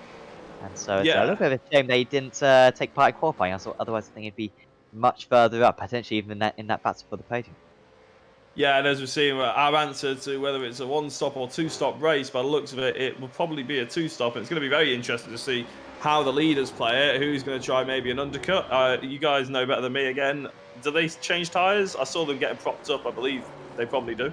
And so it's a little bit of a shame they didn't take part in qualifying. Otherwise I think it'd be much further up, potentially even in that battle for the podium. Yeah, and as we're seeing, our answer to whether it's a 1-stop or 2-stop race, by the looks of it, it will probably be a 2-stop. And it's going to be very interesting to see how the leaders play it, who's going to try maybe an undercut. You guys know better than me again. Do they change tyres? I saw them getting propped up. I believe they probably do.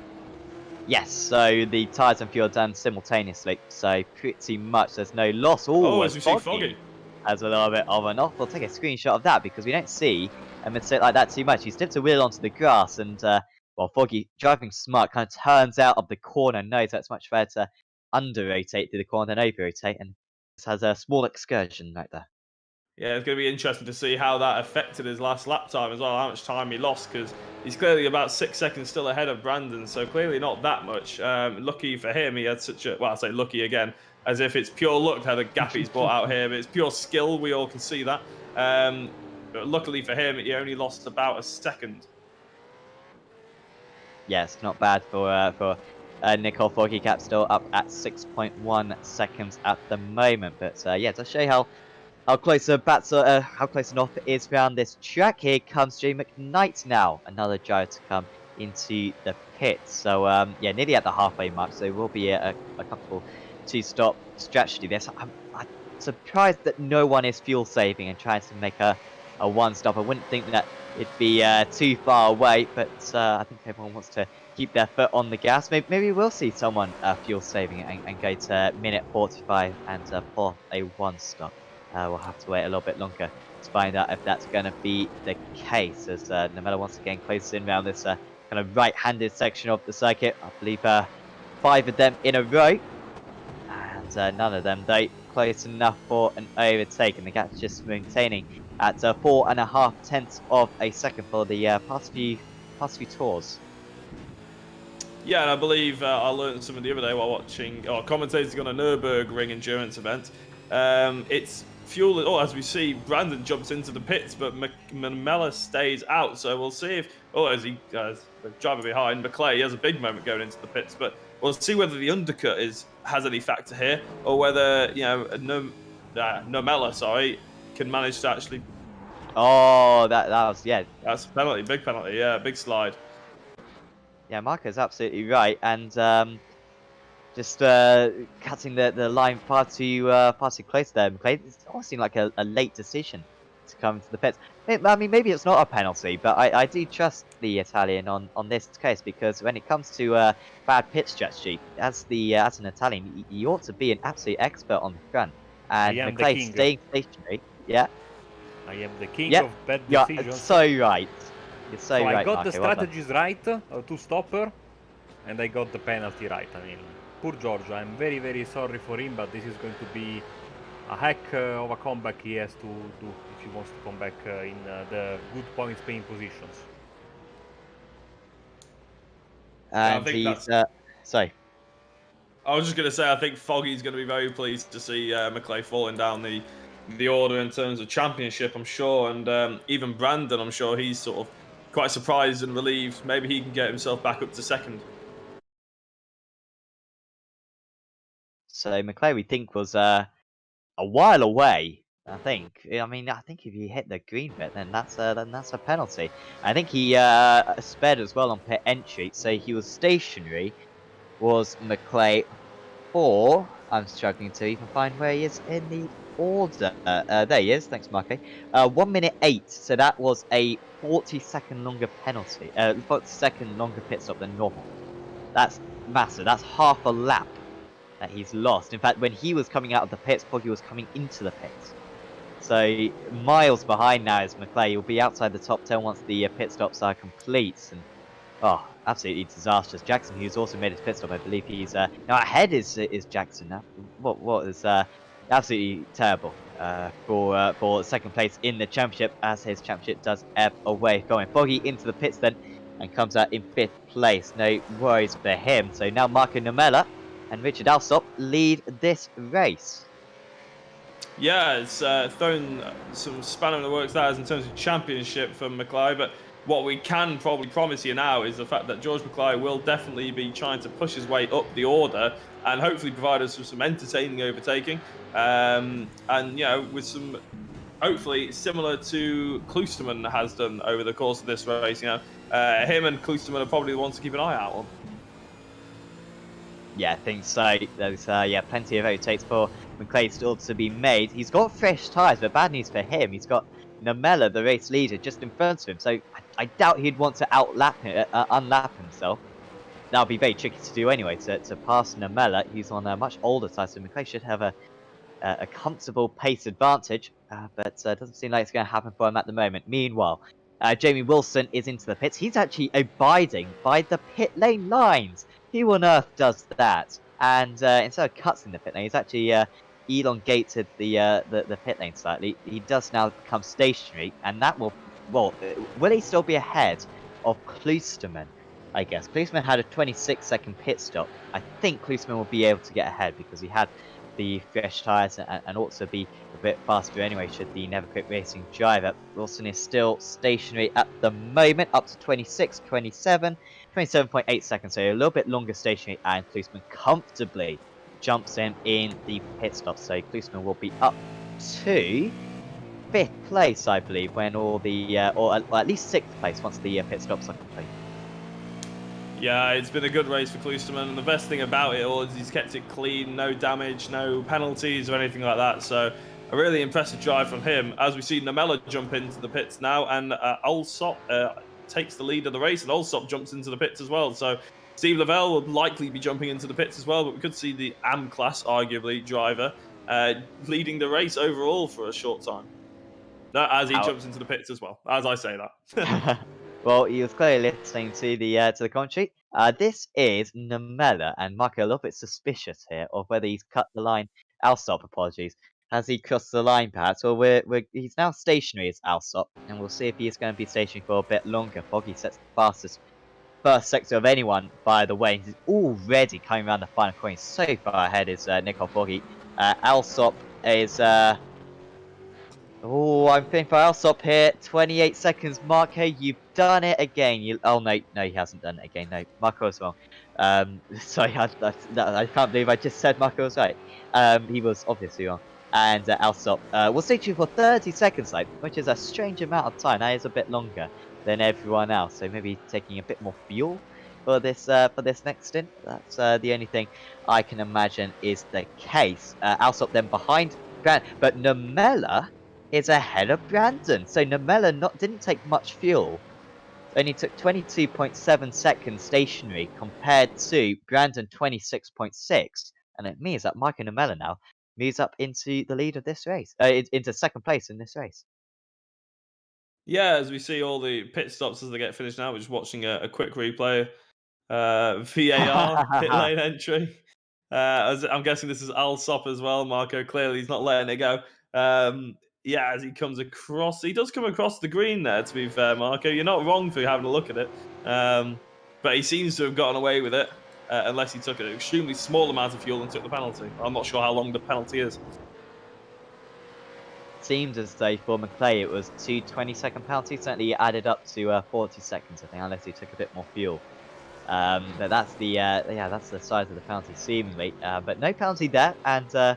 Yes, so the tyres and fuel are done simultaneously, so pretty much there's no loss. Oh, as we see Foggy has a little bit of an off. We'll take a screenshot of that because we don't see a mistake like that too much. He slipped a wheel onto the grass and, Foggy, driving smart, kind of turns out of the corner, knows that's much better to under-rotate through the corner than over-rotate, and just has a small excursion right there. Yeah, it's going to be interesting to see how that affected his last lap time as well, how much time he lost, because he's clearly about 6 seconds still ahead of Brandon, so clearly not that much. Lucky for him, he had such a, well, I say lucky again, as if it's pure luck how the gap he's brought out here, but it's pure skill, we all can see that. But luckily for him, he only lost about a second. Yes, not bad for Nicole Foggy. Cap still up at 6.1 seconds at the moment, but to show you how close how close North is around this track. Here comes Jay McKnight now, another driver to come into the pit. So nearly at the halfway mark. So it will be a comfortable 2-stop stretch to do this. I'm surprised that no one is fuel saving and trying to make a 1-stop. I wouldn't think that it'd be too far away, but I think everyone wants to keep their foot on the gas. Maybe we'll see someone fuel saving and go to minute 45 and pull a 1-stop. We'll have to wait a little bit longer to find out if that's going to be the case, as Namella once again closes in around this kind of right-handed section of the circuit. I believe 5 of them in a row, and none of them though close enough for an overtake, and the gap's just maintaining at 4.5 tenths of a second for the past few tours. Yeah, and I believe I learned something the other day while watching commentators on a Nürburgring endurance event. It's fuel. As we see, Brandon jumps into the pits, but Namella stays out. So we'll see if, as the driver behind McClay, he has a big moment going into the pits. But we'll see whether the undercut has any factor here, or whether Namella, can manage to actually. Oh, that was That's a penalty, big penalty. Yeah, big slide. Yeah, Marco's absolutely right, and just cutting the line far too close there. McClay, it almost seemed like a late decision to come to the pits. I mean, maybe it's not a penalty, but I do trust the Italian on this case, because when it comes to bad pit strategy, as an Italian, you ought to be an absolute expert on the front. And I am the McLeod king. staying stationary. Yeah. I am the king Yep. of bad You're decisions. so right. You're so So right, I got Marco. the Well done. strategies right to stop her, and I got the penalty right. I mean, poor Giorgio. I'm very, very sorry for him, but this is going to be a heck of a comeback he has to do if he wants to come back in the good points paying positions. And I think he's that's. sorry. I was just going to say, I think Foggy's going to be very pleased to see McLeod falling down the order in terms of championship, I'm sure. And even Brandon, I'm sure he's sort of quite surprised and relieved. Maybe he can get himself back up to second. So McLeod, we think, was a while away. I think. I mean, I think if you hit the green bit, then that's a penalty. I think he sped as well on pit entry, so he was stationary. Was McLeod 4? I'm struggling to even find where he is in the order. There he is. Thanks, Marco. 1 minute 8. So that was a 40-second longer penalty. 40-second longer pit stop than normal. That's massive. That's half a lap that he's lost. In fact, when he was coming out of the pits, Poggy was coming into the pits. So miles behind now is McLeod. He'll be outside the top 10 once the pit stops are complete. And oh, absolutely disastrous. Jackson, who's also made his pit stop, I believe he's now ahead is Jackson now. What is absolutely terrible for second place in the championship, as his championship does ebb away. Going Foggy into the pits then and comes out in 5th place. No worries for him. So now Marco Nomella and Richard Alsop lead this race. Yeah, it's thrown some spanner in the works there in terms of championship for McLeod, but what we can probably promise you now is the fact that George McLeod will definitely be trying to push his way up the order and hopefully provide us with some entertaining overtaking, and with some hopefully similar to Kloosterman has done over the course of this race. Him and Kloosterman are probably the ones to keep an eye out on. Yeah, I think so. There's plenty of overtakes for McLeod still to be made. He's got fresh tyres, but bad news for him. He's got Nomella, the race leader, just in front of him. So I doubt he'd want to unlap himself. That would be very tricky to do anyway, to pass Nomella, who's on a much older tyre. So McLeod should have a comfortable pace advantage, but it doesn't seem like it's going to happen for him at the moment. Meanwhile, Jamie Wilson is into the pits. He's actually abiding by the pit lane lines. Who on earth does that? And instead of cuts in the pit lane, he's actually elongated the pit lane slightly. He does now become stationary, and that will he still be ahead of Kloosterman? I guess Kloosterman had a 26-second pit stop. I think Kloosterman will be able to get ahead because he had the fresh tyres and also be a bit faster anyway should the Never Quit Racing driver. Wilson is still stationary at the moment, up to 27.8 seconds, so a little bit longer stationary, and Kloosterman comfortably jumps in the pit stop. So Kloosterman will be up to 5th place, I believe, when all the or at least 6th place once the pit stops are complete. Yeah, it's been a good race for Kloosterman, and the best thing about it all is he's kept it clean, no damage, no penalties or anything like that. So a really impressive drive from him. As we see Nomella jump into the pits now, and Alsop takes the lead of the race, and Alsop jumps into the pits as well. So Steve Lavelle will likely be jumping into the pits as well, but we could see the AM class, arguably, driver leading the race overall for a short time. As he jumps into the pits as well, as I say that. Well, he was clearly listening to the commentary. This is Nomella, and Marco a little bit suspicious here of whether he's cut the line. Alsop, apologies. Has he crossed the line, perhaps? Well, he's now stationary as Alsop, and we'll see if he is going to be stationary for a bit longer. Foggy sets the fastest first sector of anyone, by the way. He's already coming around the final corner. He's so far ahead is Nicole Foggy. Alsop is... Oh, I'm thinking for Alsop here. 28 seconds. Marco, you've done it again. Oh, no, he hasn't done it again. No, Marco was wrong. Sorry, I can't believe I just said Marco was right. He was obviously wrong. And Alsop will stay tuned for 30 seconds, which is a strange amount of time. That is a bit longer than everyone else. So maybe taking a bit more fuel for this next stint. That's the only thing I can imagine is the case. Alsop then behind Grant, but Nomella is ahead of Brandon. So Namella didn't take much fuel. Only took 22.7 seconds stationary compared to Brandon 26.6. And it means that Michael Namella now moves up into the lead of this race, into second place in this race. Yeah, as we see all the pit stops as they get finished now, we're just watching a quick replay. VAR, pit lane entry. I'm guessing this is Alsop as well. Marco clearly he's not letting it go. Yeah, as he comes across, he does come across the green there, to be fair, Marco. You're not wrong for having a look at it. But he seems to have gotten away with it, unless he took an extremely small amount of fuel and took the penalty. I'm not sure how long the penalty is. Seems as though for McClay it was 2 20-second penalties. Certainly added up to 40 seconds, I think, unless he took a bit more fuel. But that's the that's the size of the penalty seemingly. But no penalty there, and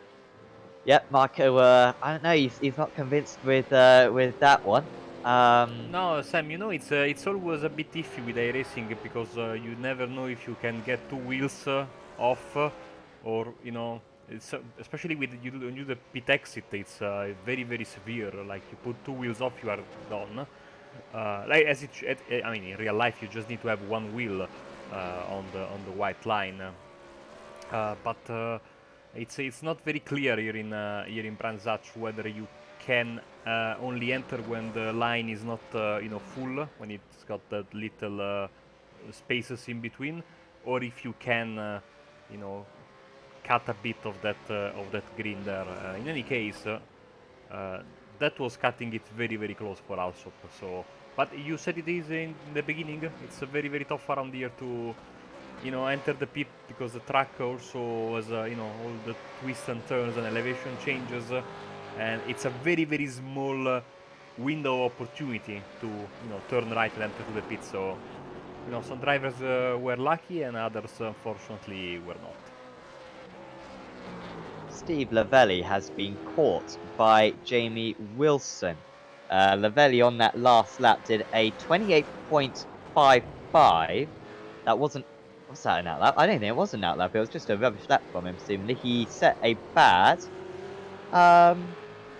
yep, Marco. I don't know. He's not convinced with that one. No, Sam, you know, it's always a bit iffy with iRacing because you never know if you can get two wheels off, or you know, it's especially with you do the pit exit, it's very very severe. Like you put two wheels off, you are done. Like I mean, in real life, you just need to have one wheel on the white line, but it's not very clear here in Brands Hatch whether you can only enter when the line is not full, when it's got that little spaces in between, or if you can cut a bit of that green there. In any case, that was cutting it very very close for Alsop. So, but you said it is in the beginning. It's a very very tough around here to enter the pit because the track also has all the twists and turns and elevation changes, and it's a very very small window of opportunity to turn right and enter to the pit. So some drivers were lucky and others unfortunately were not. Steve Lavelli has been caught by Jamie Wilson. Lavelli on that last lap did a 28.55. That wasn't. Was that an outlap? I don't think it was an outlap. It was just a rubbish lap from him. Seemingly, he set a bad. I'm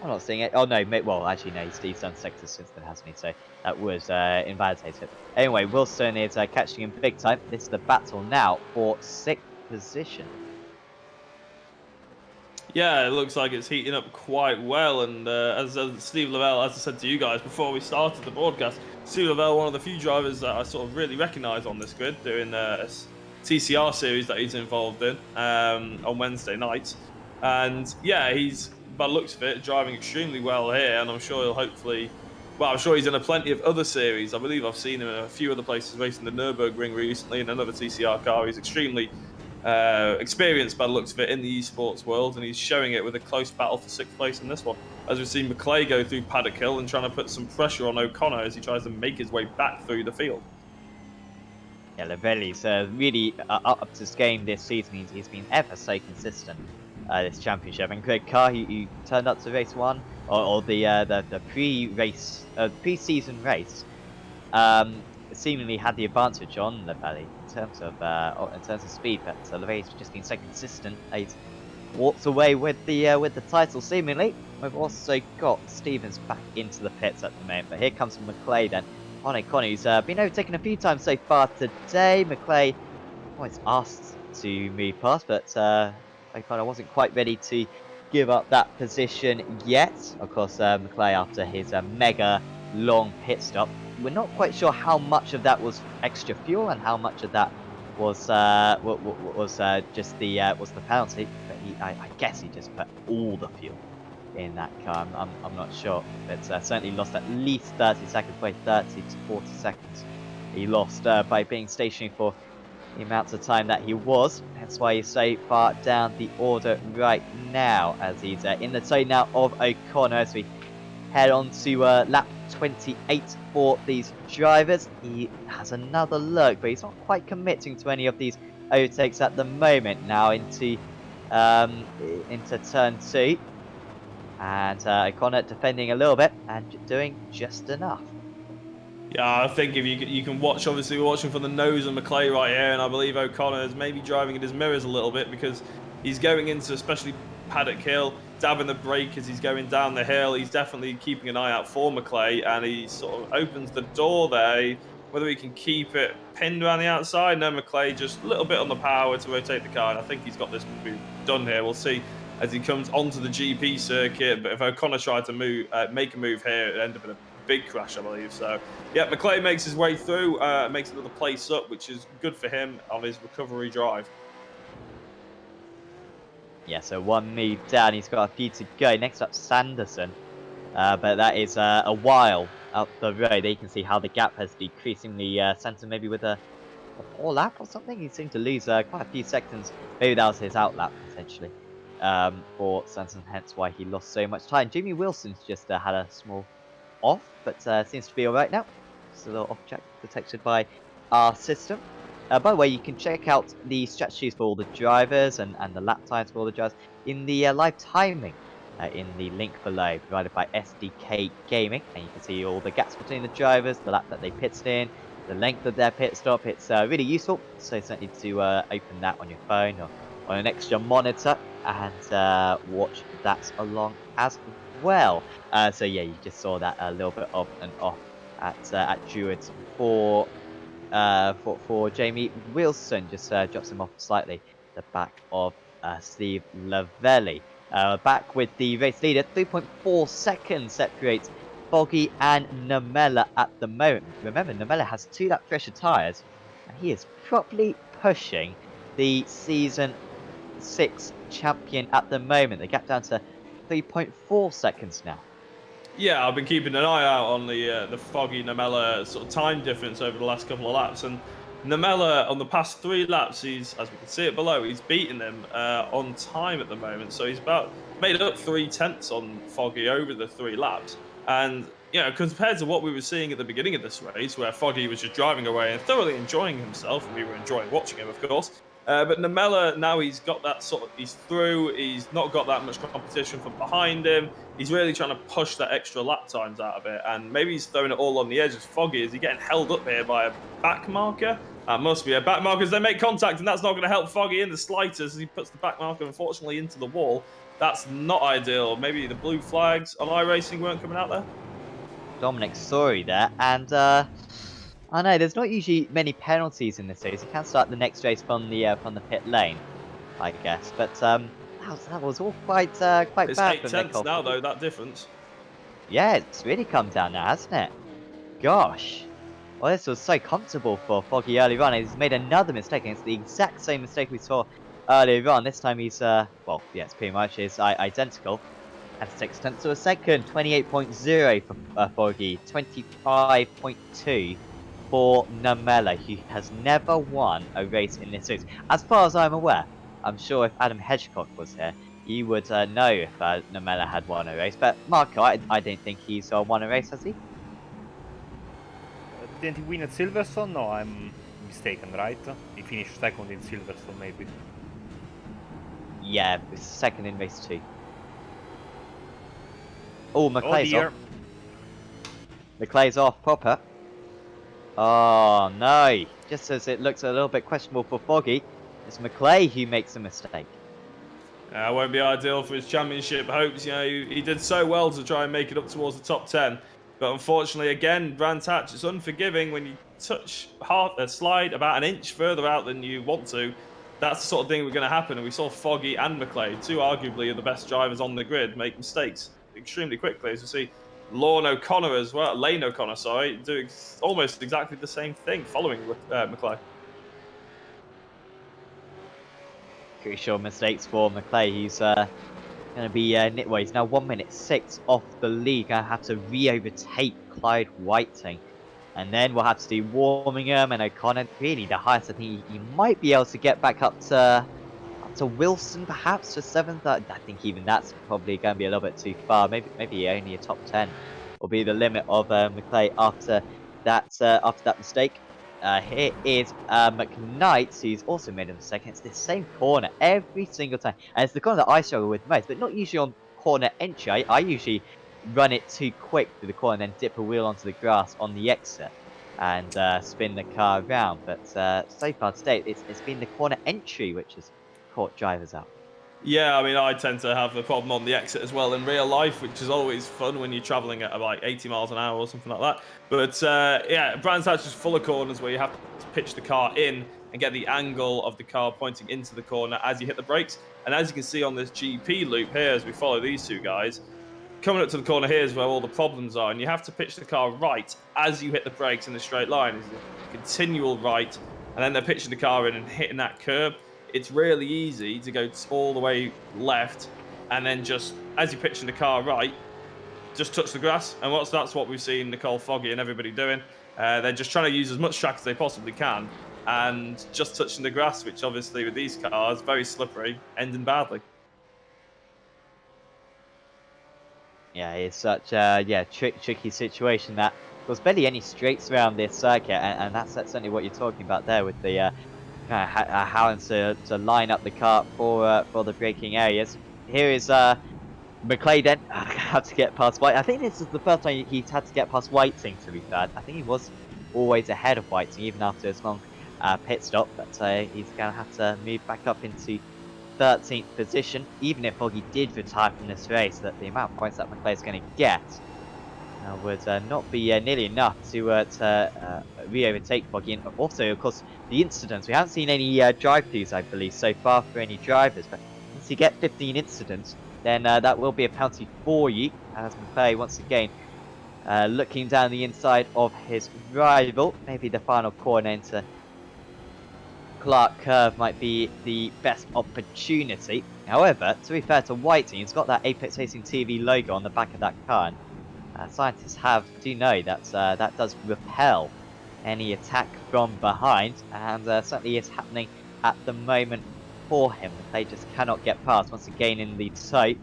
not seeing it. Oh no, well actually no. Steve's done sectors since then, hasn't he? So that was invalidated. Anyway, Wilson is catching him big time. This is the battle now for 6th position. Yeah, it looks like it's heating up quite well, and as Steve Lavelle, as I said to you guys before we started the broadcast, Steve Lavelle, one of the few drivers that I sort of really recognise on this grid, doing a TCR series that he's involved in on Wednesday nights, and yeah, he's, by the looks of it, driving extremely well here, and I'm sure he'll hopefully, well, I'm sure he's in a plenty of other series. I believe I've seen him in a few other places, racing the Nürburgring recently in another TCR car. He's extremely experienced by the looks of it in the esports world, and he's showing it with a close battle for 6th place in this one. As we've seen McClay go through paddock hill and trying to put some pressure on O'Connor as he tries to make his way back through the field. Yeah, Lavelli's really up to his game this season. He's been ever so consistent this championship. And Greg Carr, who turned up to race 1 or the pre-race pre-season race, seemingly had the advantage on Lavelli in terms of speed, but Lavelli's just been so consistent. He's walked away with the title seemingly. We've also got Stevens back into the pits at the moment, but here comes McClay then on O'Connor, who's been overtaken a few times so far today. McClay was asked to move past, but O'Connor wasn't quite ready to give up that position yet. Of course, McClay, after his mega long pit stop, we're not quite sure how much of that was extra fuel and how much of that was just the penalty. But I guess he just put all the fuel in that car. I'm not sure, but certainly lost at least 30 seconds, probably 30 to 40 seconds. He lost by being stationary for the amount of time that he was. That's why he's so far down the order right now, as he's in the tow now of O'Connor as we head on to lap 28 for these drivers. He has another look, but he's not quite committing to any of these overtakes at the moment. Now into turn 2, and O'Connor defending a little bit and doing just enough. Yeah, I think if you can watch, obviously we're watching from the nose of McClay right here, and I believe O'Connor is maybe driving in his mirrors a little bit because he's going into, especially paddock hill, dabbing the brake as he's going down the hill. He's definitely keeping an eye out for McClay, and he sort of opens the door there. Whether he can keep it pinned around the outside, no, McClay just a little bit on the power to rotate the car, and I think he's got this move done here. We'll see as he comes onto the GP circuit, but if O'Connor tried to make a move here, it ended up in a big crash, I believe. So, yeah, McClay makes his way through, makes another place up, which is good for him on his recovery drive. Yeah, so one move down, he's got a few to go. Next up, Sanderson. But that is a while up the road. There you can see how the gap has decreasingly Sanderson maybe with a poor lap or something. He seemed to lose quite a few seconds. Maybe that was his out lap, essentially, for Sanderson, hence why he lost so much time. Jamie Wilson's just had a small off, but seems to be alright now. Just a little off check detected by our system. By the way, you can check out the strategies for all the drivers and the lap times for all the drivers in the live timing in the link below, provided by SDK Gaming. And you can see all the gaps between the drivers, the lap that they pitted in, the length of their pit stop. It's really useful, so certainly to open that on your phone or on an extra monitor and watch that along as well. So yeah, you just saw that a little bit of and off at Druids for Jamie Wilson. Just drops him off slightly the back of Steve Lavelli. Back with the race leader, 3.4 seconds separates Foggy and Namella at the moment. Remember, Namella has 2 lap fresher tyres, and he is properly pushing the Season 6 champion at the moment. The gap down to 3.4 seconds now. Yeah, I've been keeping an eye out on the Foggy Namella sort of time difference over the last couple of laps, and Namella on the past 3 laps, he's, as we can see it below, he's beaten them on time at the moment. So he's about made up 3/10 on Foggy over the 3 laps, and you know, compared to what we were seeing at the beginning of this race, where Foggy was just driving away and thoroughly enjoying himself, and we were enjoying watching him, of course. But Namella, now he's got that sort of, he's through, he's not got that much competition from behind him. He's really trying to push that extra lap times out of it, and maybe he's throwing it all on the edge as Foggy. Is he getting held up here by a back marker? That must be a back marker as they make contact, and that's not going to help Foggy in the slightest as he puts the back marker, unfortunately, into the wall. That's not ideal. Maybe the blue flags on iRacing weren't coming out there? Dominic Story there, and I know there's not usually many penalties in this series. You can start the next race from the pit lane, I guess. But that was all quite bad. It's 8/10 now, though, that difference. Yeah, it's really come down now, hasn't it? Gosh. Well, this was so comfortable for Foggy earlier on. He's made another mistake, and it's the exact same mistake we saw earlier on. This time he's, well, yeah, it's pretty much identical. And 6/10 of a second, 28.0 for Foggy, 25.2 for Namella, who has never won a race in this series. As far as I'm aware, I'm sure if Adam Hedgecock was here, he would know if Namella had won a race. But Marco, I don't think he's won a race, has he? Didn't he win at Silverstone? No, I'm mistaken, right? He finished second in Silverstone, maybe. Yeah, second in race 2. Oh, McClay's off. McClay's off proper. Oh no! Just as it looks a little bit questionable for Foggy, it's McClay who makes a mistake. Won't be ideal for his championship hopes. You know, he did so well to try and make it up towards the top 10. But unfortunately, again, Brands Hatch, it's unforgiving when you touch a slide about an inch further out than you want to. That's the sort of thing we're going to happen. And we saw Foggy and McClay, 2 arguably are the best drivers on the grid, make mistakes extremely quickly. As you see, Lane O'Connor, sorry, doing almost exactly the same thing following McClay. Crucial mistakes for McClay. He's going to be well, he's now 1 minute 6 off the lead. Going to have to re-overtake Clyde Whiting. And then we'll have to do Warmingham and O'Connor. Really, the highest I think he might be able to get back up to Wilson, perhaps, for 7th. I think even that's probably going to be a little bit too far. Maybe only a top 10 will be the limit of McClay after that mistake. Here is McKnight, who's also made a mistake. It's the same corner every single time. And it's the corner that I struggle with most, but not usually on corner entry. I usually run it too quick through the corner and then dip a wheel onto the grass on the exit and spin the car around. But so far today, it's been the corner entry which has caught drivers out. Yeah, I mean, I tend to have the problem on the exit as well in real life, which is always fun when you're traveling at like 80 miles an hour or something like that. But yeah, Brands Hatch is full of corners where you have to pitch the car in and get the angle of the car pointing into the corner as you hit the brakes. And as you can see on this GP loop here, as we follow these two guys, coming up to the corner here is where all the problems are. And you have to pitch the car right as you hit the brakes in a straight line. It's a continual right. And then they're pitching the car in and hitting that curb. It's really easy to go all the way left and then just, as you're pitching the car right, just touch the grass. And that's what we've seen Nicole Foggy and everybody doing. They're just trying to use as much track as they possibly can and just touching the grass, which obviously with these cars, very slippery, ending badly. Yeah, it's such a tricky situation that there's barely any straights around this circuit, and that's certainly what you're talking about there with the having to line up the car for the braking areas. Here is McClay then had to get past White. I think this is the first time he's had to get past Whiting, to be fair. I think he was always ahead of Whiting even after his long pit stop, but he's going to have to move back up into 13th position. Even if Foggy did retire from this race, that the amount of points that McClay is going to get would not be nearly enough to re-overtake Foggy. And also, of course, the incidents. We haven't seen any drive-throughs, I believe, so far for any drivers. But once you get 15 incidents, then that will be a penalty for you. As McClay, once again, looking down the inside of his rival. Maybe the final corner into Clark Curve might be the best opportunity. However, to be fair to Whiting, he's got that Apex Racing TV logo on the back of that car. And scientists do know that that does repel any attack from behind, and certainly is happening at the moment for him. They just cannot get past once again in the tow,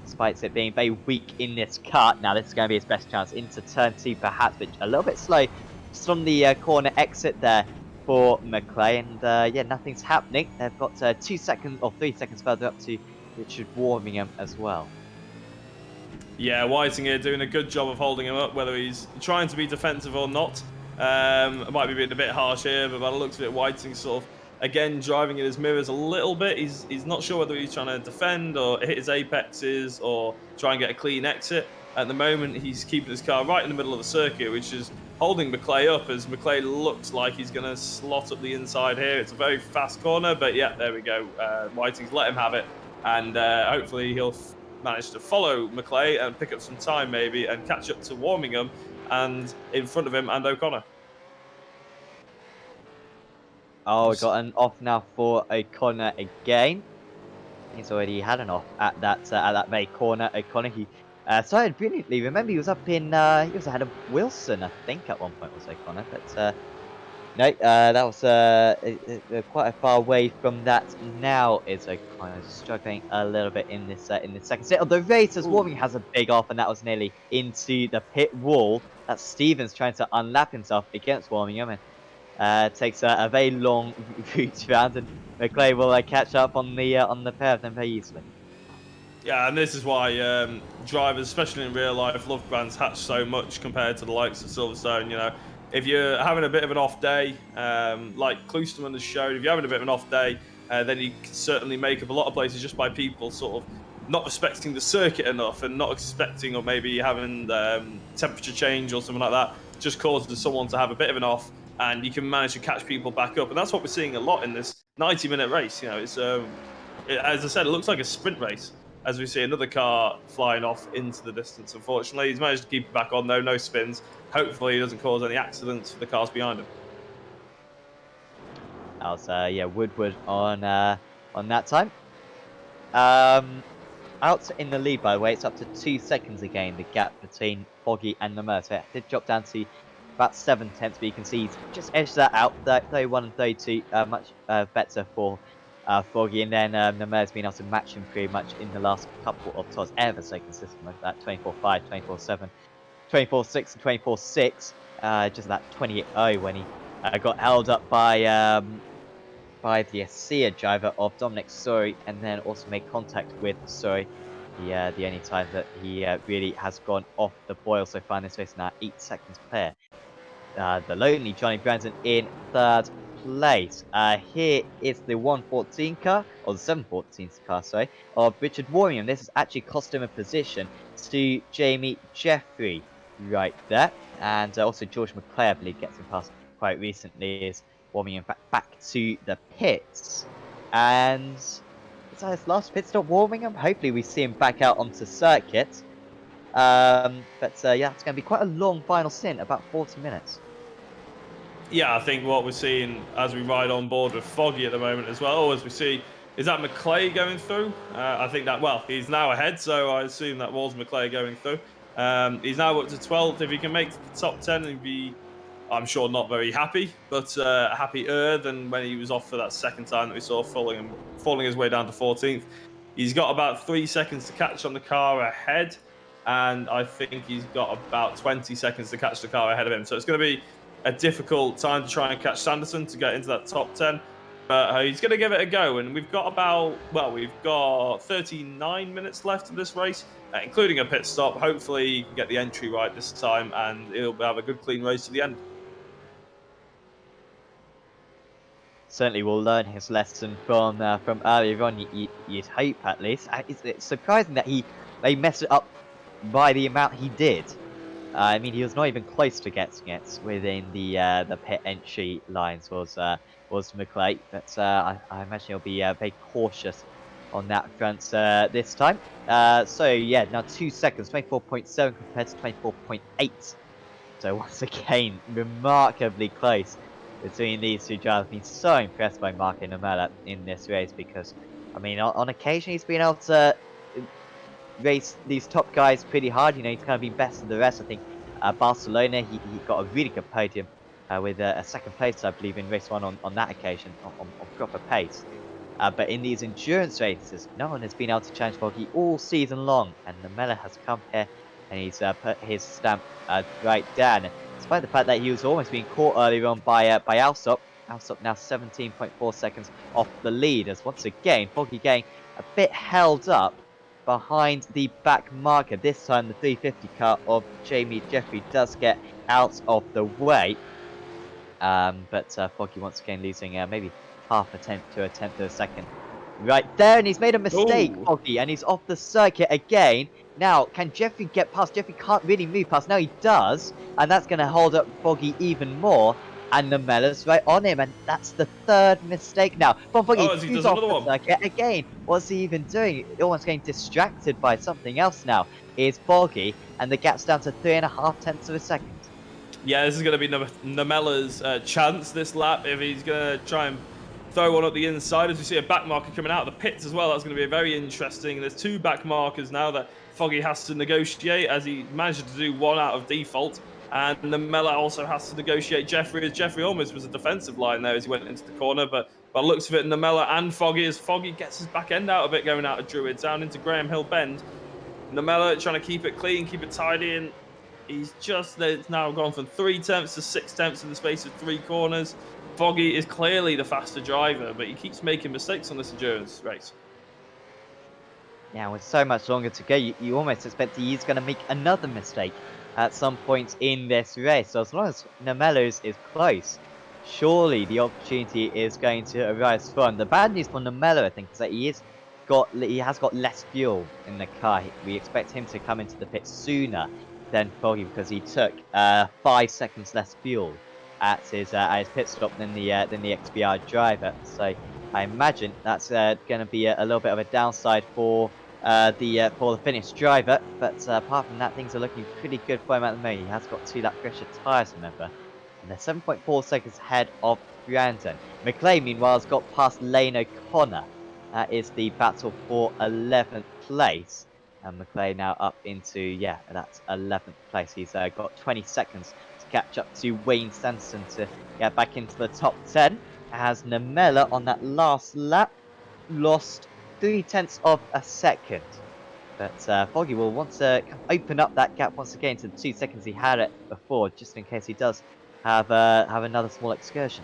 despite it being very weak in this cut. Now this is going to be his best chance into turn 2 perhaps, but a little bit slow just from the corner exit there for McClay, and yeah, nothing's happening. They've got 2 seconds or 3 seconds further up to Richard Warmingham as well. Yeah, Whiting here doing a good job of holding him up, whether he's trying to be defensive or not. It might be being a bit harsh here, but by the looks of it, Whiting's sort of, again, driving in his mirrors a little bit. He's not sure whether he's trying to defend or hit his apexes or try and get a clean exit. At the moment, he's keeping his car right in the middle of the circuit, which is holding McClay up, as McClay looks like he's going to slot up the inside here. It's a very fast corner, but yeah, there we go. Whiting's let him have it, and hopefully he'll manage to follow McClay and pick up some time maybe and catch up to Warmingham and in front of him and O'Connor. Oh, we got an off now for O'Connor again. He's already had an off at that very corner. O'Connor, he started brilliantly. Remember, he was up in he was ahead of Wilson, I think, at one point was O'Connor, but no, that was quite a far away from that. Now is O'Connor struggling a little bit in this second set of the race as Warmingham has a big off, and that was nearly into the pit wall. That's Stevens trying to unlap himself against Warmingham, and takes a very long route round, and McClay will catch up on the pair of them very easily. Yeah, and this is why drivers, especially in real life, love Brands Hatch so much compared to the likes of Silverstone. You know, if you're having a bit of an off day, like Klosterman has shown, if you're having a bit of an off day, then you can certainly make up a lot of places just by people sort of not respecting the circuit enough and not expecting, or maybe having temperature change or something like that, just causes someone to have a bit of an off, and you can manage to catch people back up. And that's what we're seeing a lot in this 90-minute race. You know, it's as I said, it looks like a sprint race, as we see another car flying off into the distance. Unfortunately, he's managed to keep it back on though, no spins. Hopefully he doesn't cause any accidents for the cars behind him. That was yeah, Woodward on that time. Out in the lead, by the way, it's up to 2 seconds again, the gap between Foggy and Lemur. So it did drop down to about 7/10, but you can see he's just edged that out. 31 and 32, much better for Foggy, and then Lemur's been able to match him pretty much in the last couple of tours, ever so consistent with that 24.5, 24.7, 24.6, and 24.6. Just that 28.0 when he got held up by the ASEA driver of Dominic Sori, and then also made contact with Sori. The only time that he really has gone off the boil so far in this race, now 8 seconds clear. The lonely Johnny Brandon in third place. Here is the 114 car, or the 714 car, sorry, of Richard Warmingham. This has actually cost him a position to Jamie Jeffrey right there. And also George McClay, I believe, gets him past quite recently, is Warmingham back to the pits. And is that his last pit stop, Warmingham? Hopefully we see him back out onto circuit. Yeah, it's going to be quite a long final stint, about 40 minutes. Yeah, I think what we're seeing as we ride on board with Foggy at the moment as well, as we see, is that McClay going through? I think that, well, he's now ahead, so I assume that was McClay going through. He's now up to 12th. If he can make the top 10, he'd be, I'm sure, not very happy, but happier than when he was off for that second time that we saw falling his way down to 14th. He's got about 3 seconds to catch on the car ahead, and I think he's got about 20 seconds to catch the car ahead of him. So it's going to be a difficult time to try and catch Sanderson to get into that top 10. But he's going to give it a go. And we've got we've got 39 minutes left of this race, including a pit stop. Hopefully he can get the entry right this time and he'll have a good, clean race to the end. Certainly will learn his lesson from earlier on, you'd hope at least. It's surprising that they messed it up by the amount he did. I mean, he was not even close to getting it within the pit entry lines was McClay, but I imagine he'll be very cautious on that front this time. So yeah, now 2 seconds, 24.7 compared to 24.8. So once again, remarkably close between these two drivers. I've been so impressed by Marco Namella in this race because, I mean, on occasion he's been able to race these top guys pretty hard. You know, he's kind of been best of the rest. I think Barcelona, he got a really good podium with a second place, I believe, in race 1 on that occasion, on proper pace. But in these endurance races, no one has been able to challenge Foggy all season long, and Namella has come here and he's put his stamp right down. Despite the fact that he was almost being caught earlier on by Alsop. Alsop now 17.4 seconds off the lead, as once again Foggy getting a bit held up behind the back marker. This time the 350 car of Jamie Jeffrey does get out of the way. But Foggy once again losing maybe half a tenth to a tenth of a second. Right there, and he's made a mistake, Ooh. Foggy, and he's off the circuit again. Now, can Jeffrey get past? Jeffrey can't really move past. Now he does, and that's going to hold up Foggy even more. And Namella's right on him, and that's the third mistake now. From Foggy, he's off the circuit again. What's he even doing? Almost getting distracted by something else now. Is Foggy, and the gap's down to 3.5 tenths of a second. Yeah, this is going to be Namella's chance this lap if he's going to try and throw one up the inside. As we see a back marker coming out of the pits as well, that's going to be very interesting. There's 2 back markers now that Foggy has to negotiate, as he managed to do 1 out of default. And Namella also has to negotiate Jeffrey, as Jeffrey almost was a defensive line there as he went into the corner. But by the looks of it, Namella and Foggy, as Foggy gets his back end out a bit going out of Druid down into Graham Hill Bend. Namella trying to keep it clean, keep it tidy, and it's now gone from 3 tenths to 6 tenths in the space of 3 corners. Foggy is clearly the faster driver, but he keeps making mistakes on this endurance race. Now, with so much longer to go, you almost expect he's going to make another mistake at some point in this race. So as long as Namella's is close, surely the opportunity is going to arise from. The bad news for Namella, I think, is that he has got less fuel in the car. We expect him to come into the pit sooner than Foggy because he took 5 seconds less fuel at his pit stop than the XBR driver. So I imagine that's going to be a little bit of a downside for the Finnish driver. But apart from that, things are looking pretty good for him at the moment. He has got 2-lap pressure tyres, remember, and they're 7.4 seconds ahead of Brandon. McClay, meanwhile, has got past Lane O'Connor. That is the battle for 11th place. And McClay now up into, that's 11th place. He's got 20 seconds to catch up to Wayne Sanderson to get back into the top 10. As Namella on that last lap lost 3 tenths of a second. But Foggy will want to open up that gap once again to the 2 seconds he had it before, just in case he does have another small excursion.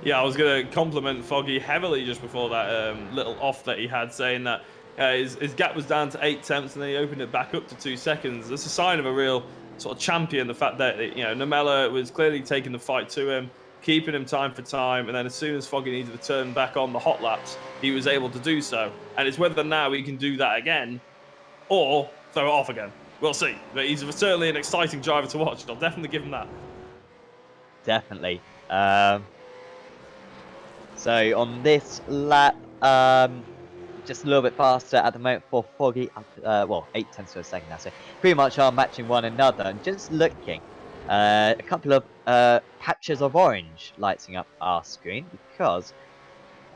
Yeah, I was going to compliment Foggy heavily just before that little off that he had, saying that his gap was down to 8 tenths and then he opened it back up to 2 seconds. That's a sign of a real sort of champion, the fact that, Namella was clearly taking the fight to him. keeping him time for time. And then as soon as Foggy needed to turn back on the hot laps, he was able to do so. And it's whether now he can do that again or throw it off again. We'll see. But he's certainly an exciting driver to watch. I'll definitely give him that. Definitely. So on this lap, just a little bit faster at the moment for Foggy. Well, 8 tenths of a second now. So pretty much are matching one another. And just looking, a couple of patches of orange lighting up our screen because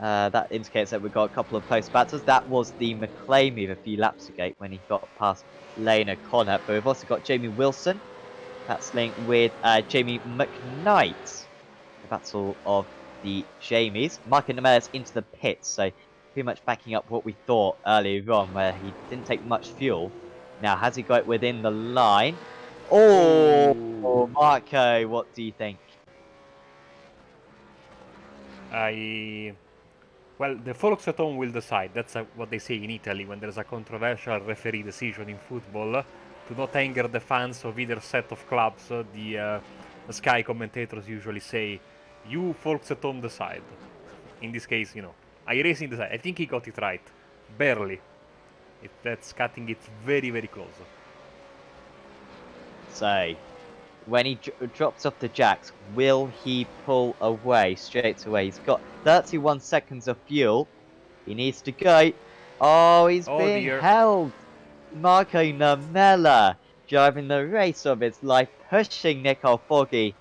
that indicates that we've got a couple of close battles. That was the McLean move a few laps ago when he got past Lane O'Connor. But we've also got Jamie Wilson. That's linked with Jamie McKnight. The battle of the Jamies. Marco Nemelis into the pits. So pretty much backing up what we thought earlier on where he didn't take much fuel. Now, has he got it within the line? Oh, Marco, what do you think? Well, the folks at home will decide. That's what they say in Italy when there's a controversial referee decision in football. To not anger the fans of either set of clubs, the Sky commentators usually say, you folks at home decide. In this case, you know, iRacing decide. I think he got it right. Barely. That's cutting it very, very close. So, when he drops off the jacks, will he pull away straight away? He's got 31 seconds of fuel. He needs to go. Oh, he's being held. Marco Namella driving the race of his life, pushing Nicole Foggy.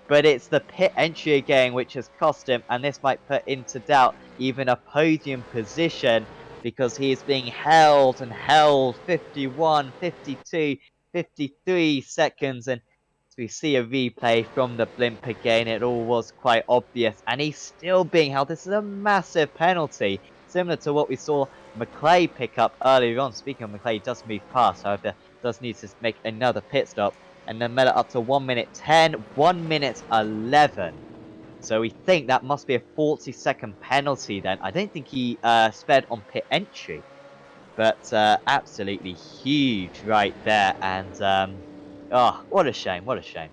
But it's the pit entry again which has cost him, and this might put into doubt even a podium position because he is being held and held 51, 52, 53 seconds, and as we see a replay from the blimp again, it all was quite obvious, and he's still being held. This is a massive penalty, similar to what we saw McClay pick up earlier on. Speaking of McClay, he does move past, however, does need to make another pit stop. And then Miller up to 1 minute 10, 1 minute 11. So we think that must be a 40-second penalty then. I don't think he sped on pit entry. But absolutely huge right there. And, oh, what a shame, what a shame.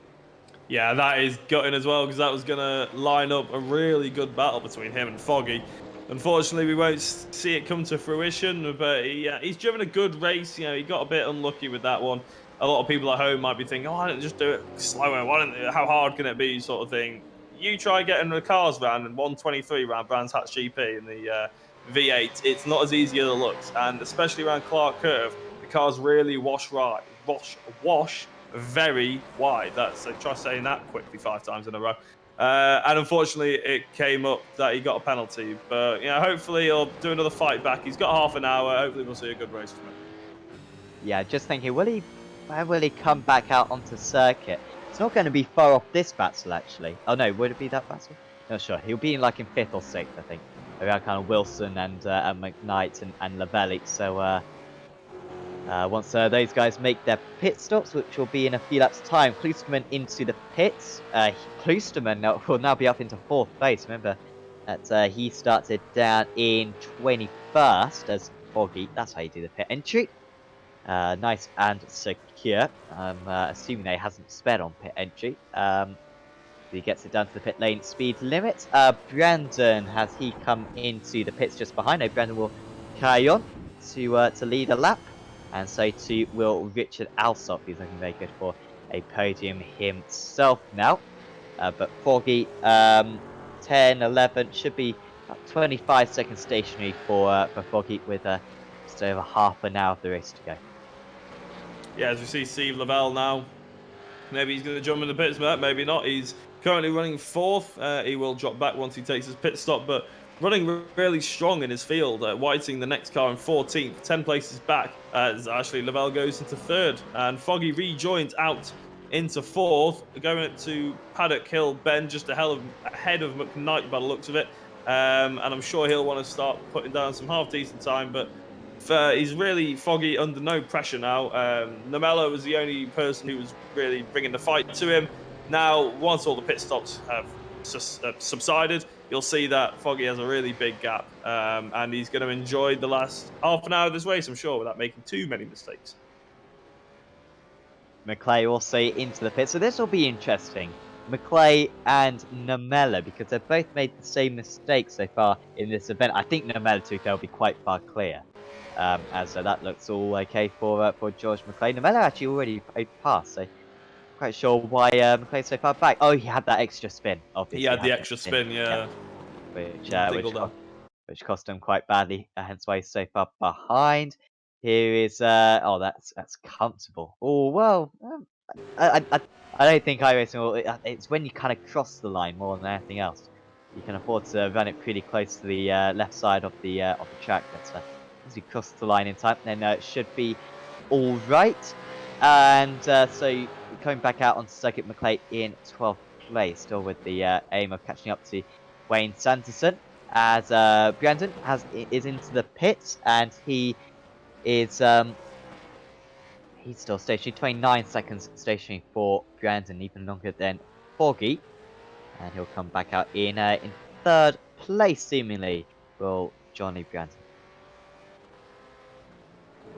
Yeah, that is gutting as well, because that was going to line up a really good battle between him and Foggy. Unfortunately, we won't see it come to fruition, but he's driven a good race. You know, he got a bit unlucky with that one. A lot of people at home might be thinking, oh, why don't you just do it slower? How hard can it be, sort of thing. You try getting the cars round in 123 round Brands Hatch GP in the V8. It's not as easy as it looks, and especially around Clark Curve, the cars really wash very wide. So try saying that quickly 5 times in a row. And unfortunately, it came up that he got a penalty. But you know, hopefully he'll do another fight back. He's got half an hour. Hopefully we'll see a good race from him. Yeah, just thinking, where will he come back out onto circuit? It's not going to be far off this battle, actually. Oh no, would it be that battle? Not sure. He'll be in like in 5th or 6th, I think. Around kind of Wilson and McKnight and Lavelli. So once those guys make their pit stops, which will be in a few laps' time, Klosterman into the pits. Klosterman will now be up into 4th place. Remember that he started down in 21st as Foggy. That's how you do the pit entry. Nice and secure. I'm assuming they hasn't sped on pit entry. He gets it down to the pit lane speed limit. Brandon, has he come into the pits just behind? No, Brandon will carry on to lead a lap. And so too will Richard Alsop. He's looking very good for a podium himself now. But Foggy, 10, 11, should be about 25 seconds stationary for Foggy with just over half an hour of the race to go. Yeah, as we see Steve Lavelle now, maybe he's going to jump in the pits, maybe not. He's currently running 4th. He will drop back once he takes his pit stop, but running really strong in his field. Whiting the next car in 14th, 10 places back as Ashley Lavelle goes into 3rd. And Foggy rejoins out into 4th, going to Paddock Hill Bend, just ahead of McKnight by the looks of it. And I'm sure he'll want to start putting down some half-decent time, but he's really Foggy under no pressure now. Namella was the only person who was really bringing the fight to him. Now, once all the pit stops have subsided, you'll see that Foggy has a really big gap, and he's going to enjoy the last half an hour of this race, I'm sure, without making too many mistakes. McClay also into the pit, so this will be interesting. McClay and Namella, because they've both made the same mistake so far in this event. I think Namella, too, will be quite far clear. As that looks all okay for George McClay. Namella actually already passed, so quite sure why McClay's so far back. Oh, he had that extra spin, obviously. He had the extra spin, yeah. Which cost him quite badly, hence why he's so far behind. Here is oh, that's comfortable. Oh well, I don't think iRacing will. It's when you kind of cross the line more than anything else. You can afford to run it pretty close to the left side of the track. But as you cross the line in time, then it should be all right. And so coming back out on circuit, McClay in 12th place, still with the aim of catching up to Wayne Sanderson, as Brandon is into the pits, and he is he's still stationary, 29 seconds stationary for Brandon, even longer than Foggy, and he'll come back out in 3rd place seemingly for Johnny Brandon.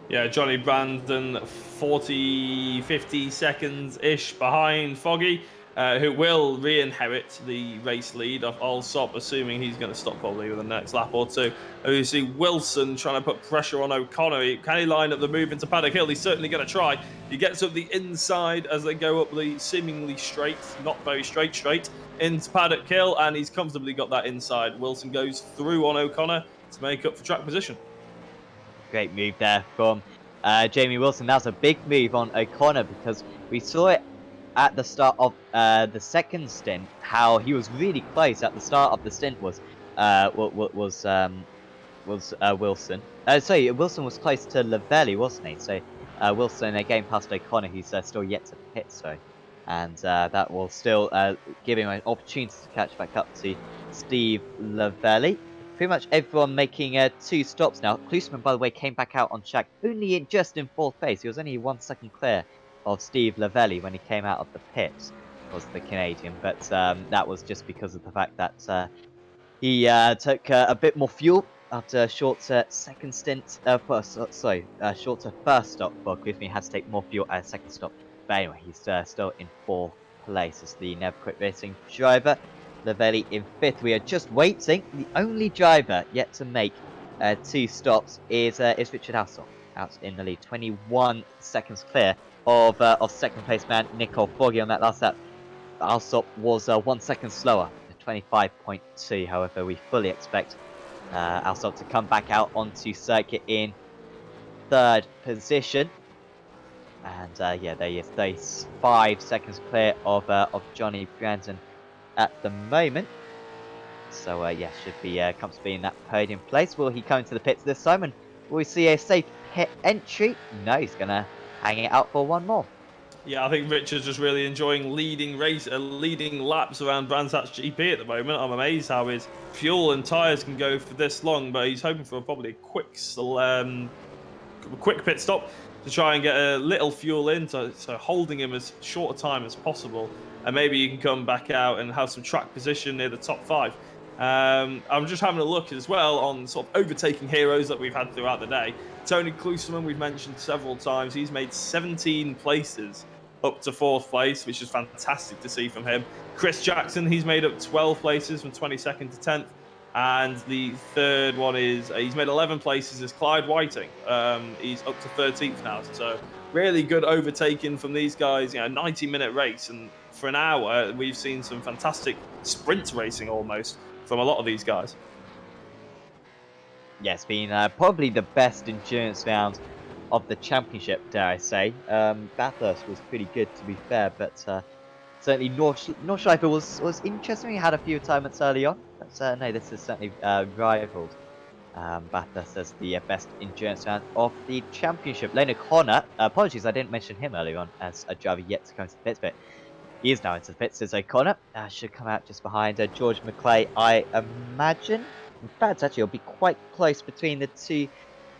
Yeah, Johnny Brandon 50 seconds-ish behind Foggy, who will re-inherit the race lead of Allsop, assuming he's going to stop probably with the next lap or two. And you see Wilson trying to put pressure on O'Connor. Can he line up the move into Paddock Hill? He's certainly going to try. He gets up the inside as they go up the seemingly straight, not very straight, into Paddock Hill, and he's comfortably got that inside. Wilson goes through on O'Connor to make up for track position. Great move there from Jamie Wilson. That was a big move on O'Connor, because we saw it at the start of the second stint, how he was really close at the start of the stint was Wilson. Sorry, Wilson was close to Lavelli, wasn't he? So Wilson again past O'Connor, who's still yet to pit, so. And that will still give him an opportunity to catch back up to Steve Lavelli. Pretty much everyone making 2 stops now. Klusman, by the way, came back out on track only just in 4th place. He was only 1 second clear of Steve Lavelli when he came out of the pits, was the Canadian. But that was just because of the fact that he took a bit more fuel after a short second stint. Shorter first stop for Klusman. He had to take more fuel at a second stop. But anyway, he's still in 4th place as the Never Quit Racing driver. Lavelli in 5th. We are just waiting. The only driver yet to make 2 stops is Richard Alsop, out in the lead, 21 seconds clear of 2nd place man Nicole Foggy on that last lap. Alsop was 1 second slower, 25.2. However, we fully expect Alsop to come back out onto circuit in 3rd position. And yeah, there he is, 35 seconds clear of Johnny Brandon at the moment. So yeah, should be comfortably in that podium place. Will he come into the pits this time, and will we see a safe pit entry? No, he's gonna hang it out for one more. Yeah, I think Richard's just really enjoying leading laps around Brands Hatch GP at the moment. I'm amazed how his fuel and tyres can go for this long, but he's hoping for probably a quick pit stop to try and get a little fuel in, so holding him as short a time as possible, and maybe you can come back out and have some track position near the top 5. I'm just having a look as well on sort of overtaking heroes that we've had throughout the day. Tony Klusman, we've mentioned several times. He's made 17 places up to 4th place, which is fantastic to see from him. Chris Jackson, he's made up 12 places from 22nd to 10th. And the 3rd one is, he's made 11 places, is Clyde Whiting. He's up to 13th now. So really good overtaking from these guys. 90-minute race. And for an hour, we've seen some fantastic sprint racing almost from a lot of these guys. Yeah, it's been probably the best endurance round of the championship, dare I say. Bathurst was pretty good, to be fair, but certainly Nordschleife was interesting. We had a few retirements early on, but no, this is certainly rivaled Bathurst as the best endurance round of the championship. Lane O'Connor, apologies, I didn't mention him earlier on as a driver yet to come to the pits, but he is now into the pits as O'Connor. Should come out just behind George McClay, I imagine. In fact, actually, it'll be quite close between the two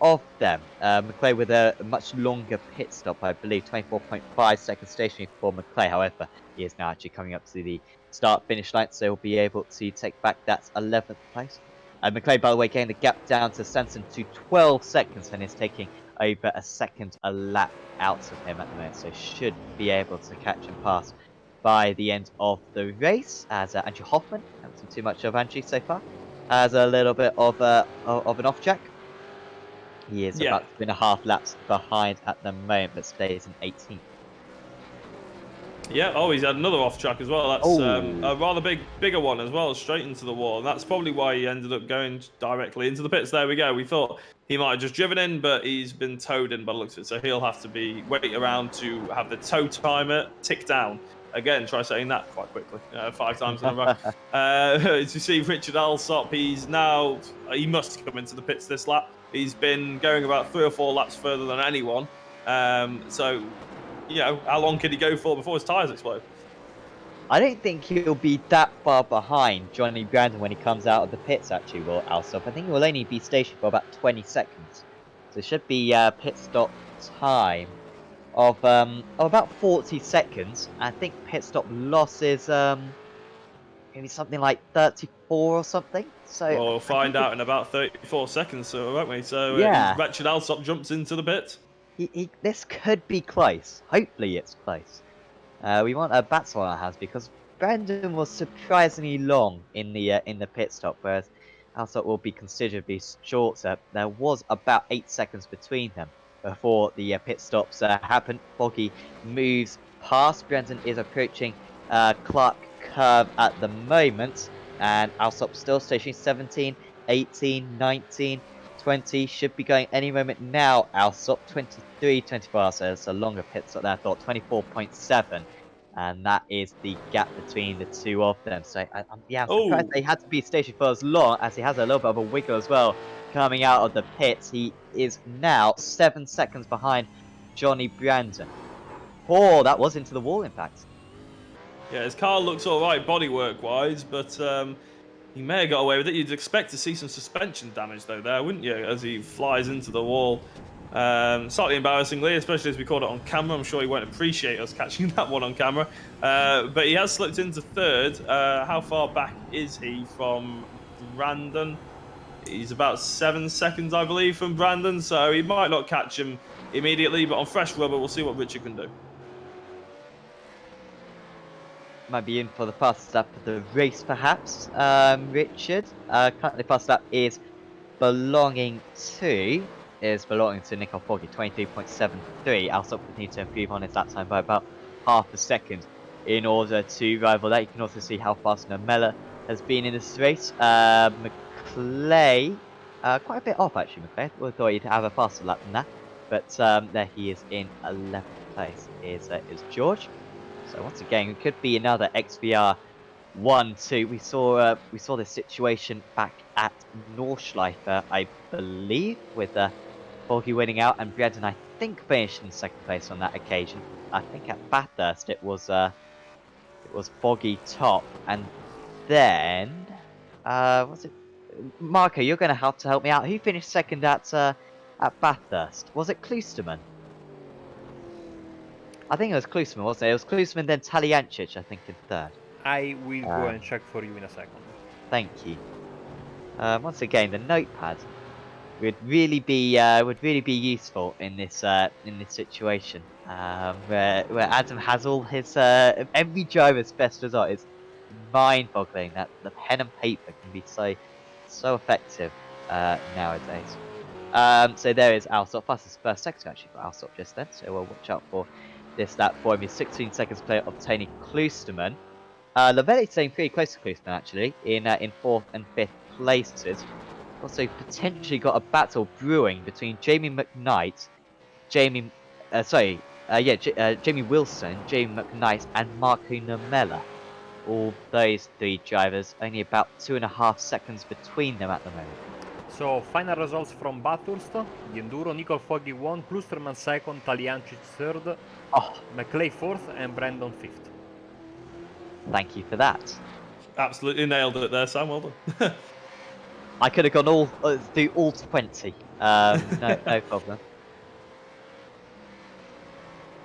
of them. McClay with a much longer pit stop, I believe, 24.5 seconds stationary for McClay. However, he is now actually coming up to the start-finish line, so he'll be able to take back that 11th place. McClay, by the way, getting the gap down to Sanson to 12 seconds, and is taking over a second a lap out of him at the moment, so should be able to catch and pass by the end of the race, as Andrew Hoffman, haven't seen too much of Andrew so far, has a little bit of an off track. He is about 2.5 laps behind at the moment, but stays in 18th. Yeah, oh, he's had another off track as well. That's a rather bigger one as well, straight into the wall. And that's probably why he ended up going directly into the pits. There we go. We thought he might have just driven in, but he's been towed in by the looks of it. So he'll have to wait around to have the tow timer tick down. Again, try saying that quite quickly, 5 times in a row. As you see, Richard Alsop, he must come into the pits this lap. He's been going about 3 or 4 laps further than anyone. So, you know, how long can he go for before his tyres explode? I don't think he'll be that far behind Johnny Brandon when he comes out of the pits, actually, will Alsop. I think he will only be stationed for about 20 seconds. So it should be pit stop time of about 40 seconds. I think pit stop loss is maybe something like 34 or something. So we'll find out in about 34 seconds, so won't we? So yeah, Richard Alsop jumps into the pit. This could be close. Hopefully it's close. We want a battle on our hands because Brandon was surprisingly long in the pit stop, whereas Alsop will be considerably shorter. There was about 8 seconds between them before the pit stops happened. Foggy moves past. Brandon is approaching Clark Curve at the moment, and Alsop still stationing 17, 18, 19. 20 should be going any moment now. Alsop 23, 24. So it's a longer pit stop there. I thought 24.7, and that is the gap between the two of them. So I'm surprised they had to be stationed for as long, as he has a little bit of a wiggle as well coming out of the pits. He is now 7 seconds behind Johnny Brandon. Oh, that was into the wall, in fact. Yeah, his car looks all right bodywork wise, but he may have got away with it. You'd expect to see some suspension damage though there, wouldn't you, as he flies into the wall. Slightly embarrassingly, especially as we caught it on camera. I'm sure he won't appreciate us catching that one on camera. But he has slipped into third. How far back is he from Brandon? He's about 7 seconds, I believe, from Brandon, so he might not catch him immediately, but on fresh rubber, we'll see what Richard can do. Might be in for the fastest lap of the race, perhaps. Richard. Currently, fastest lap is belonging to Nicole Foggy, 23.73. Alsop would need to improve on his lap time by about half a second in order to rival that. You can also see how fast Nomella has been in this race. McClay, quite a bit off actually. McClay, I thought he'd have a faster lap than that, but there he is in 11th place. Is George. So once again, it could be another XVR 1-2. We saw this situation back at Nordschleife, I believe, with Foggy winning out, and Brandon, I think, finished in 2nd place on that occasion. I think at Bathurst it was Foggy top, and then was it Marco? You're going to have to help me out. Who finished 2nd at Bathurst? Was it Klusterman? I think it was Klusterman, wasn't it? It was Klusterman, then Taliancic, I think, in 3rd. I will go and check for you in a second. Thank you. Once again, the notepad would really be useful in this situation, where Adam has all his every driver's best result. It's mind-boggling that the pen and paper can be so effective nowadays. So there is Alsop, fastest first sector actually for Alsop just then. So we'll watch out for this lap for him. He's 16 seconds clear of Tony Klusterman. Lavelli staying pretty close to Klusterman actually in 4th and 5th places. Also potentially got a battle brewing between Jamie McKnight, Jamie Wilson, Jamie McKnight, and Marco Nomella. All those 3 drivers, only about 2.5 seconds between them at the moment. So, final results from Bathurst. The Enduro, Nicole Foggy won, Klusterman 2nd, Taliancic 3rd, McClay 4th, and Brandon 5th. Thank you for that. Absolutely nailed it there, Sam. Well done. I could have gone through all 20. No problem.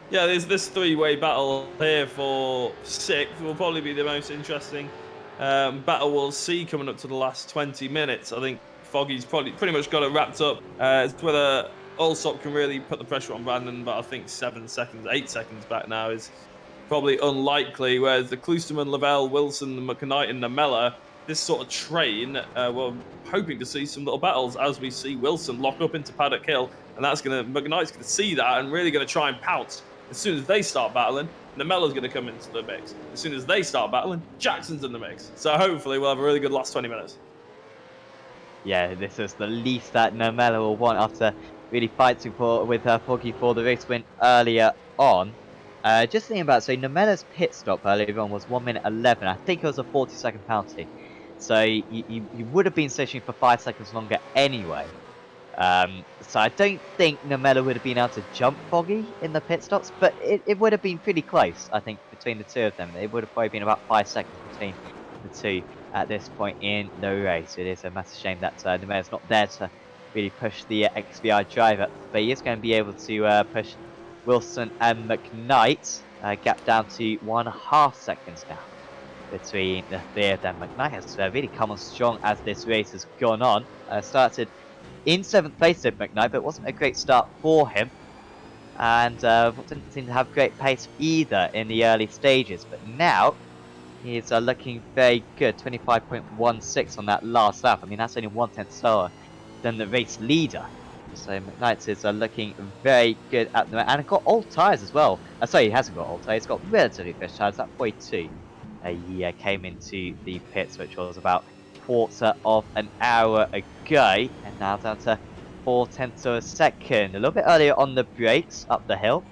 Yeah, this 3-way battle here for 6th will probably be the most interesting battle we'll see coming up to the last 20 minutes. I think Foggy's pretty much got it wrapped up. It's whether Alsop can really put the pressure on Brandon, but I think 8 seconds back now is probably unlikely. Whereas the Klusterman, Lavelle, Wilson, McKnight, and Namella, this sort of train, we're hoping to see some little battles as we see Wilson lock up into Paddock Hill, and McKnight's gonna see that and really gonna try and pounce. As soon as they start battling, Namella's going to come into the mix. As soon as they start battling, Jackson's in the mix. So hopefully we'll have a really good last 20 minutes. Yeah, this is the least that Namella will want after really fighting with Foggy for the race win earlier on. Just thinking about it, so Namella's pit stop earlier on was 1 minute 11. I think it was a 40-second penalty. So you would have been stationary for 5 seconds longer anyway. So I don't think Namella would have been able to jump Foggy in the pit stops, but it would have been pretty close, I think, between the two of them. It would have probably been about 5 seconds between the two at this point in the race. It is a massive shame that Namella's not there to really push the XVI driver, but he is going to be able to push Wilson and McKnight, gap down to 1.5 seconds now between the three of them. McKnight has really come on strong as this race has gone on. Started in 7th place with McKnight, but it wasn't a great start for him. And didn't seem to have great pace either in the early stages. But now, he's looking very good. 25.16 on that last lap. I mean, that's only 1/10 slower than the race leader. So McKnight is looking very good at the moment. And got old tyres as well. Sorry, he hasn't got old tyres. He's got relatively fresh tyres. That 42. He came into the pits, which was about quarter of an hour ago, and now down to 0.4 of a second. A little bit earlier on the brakes up the hill.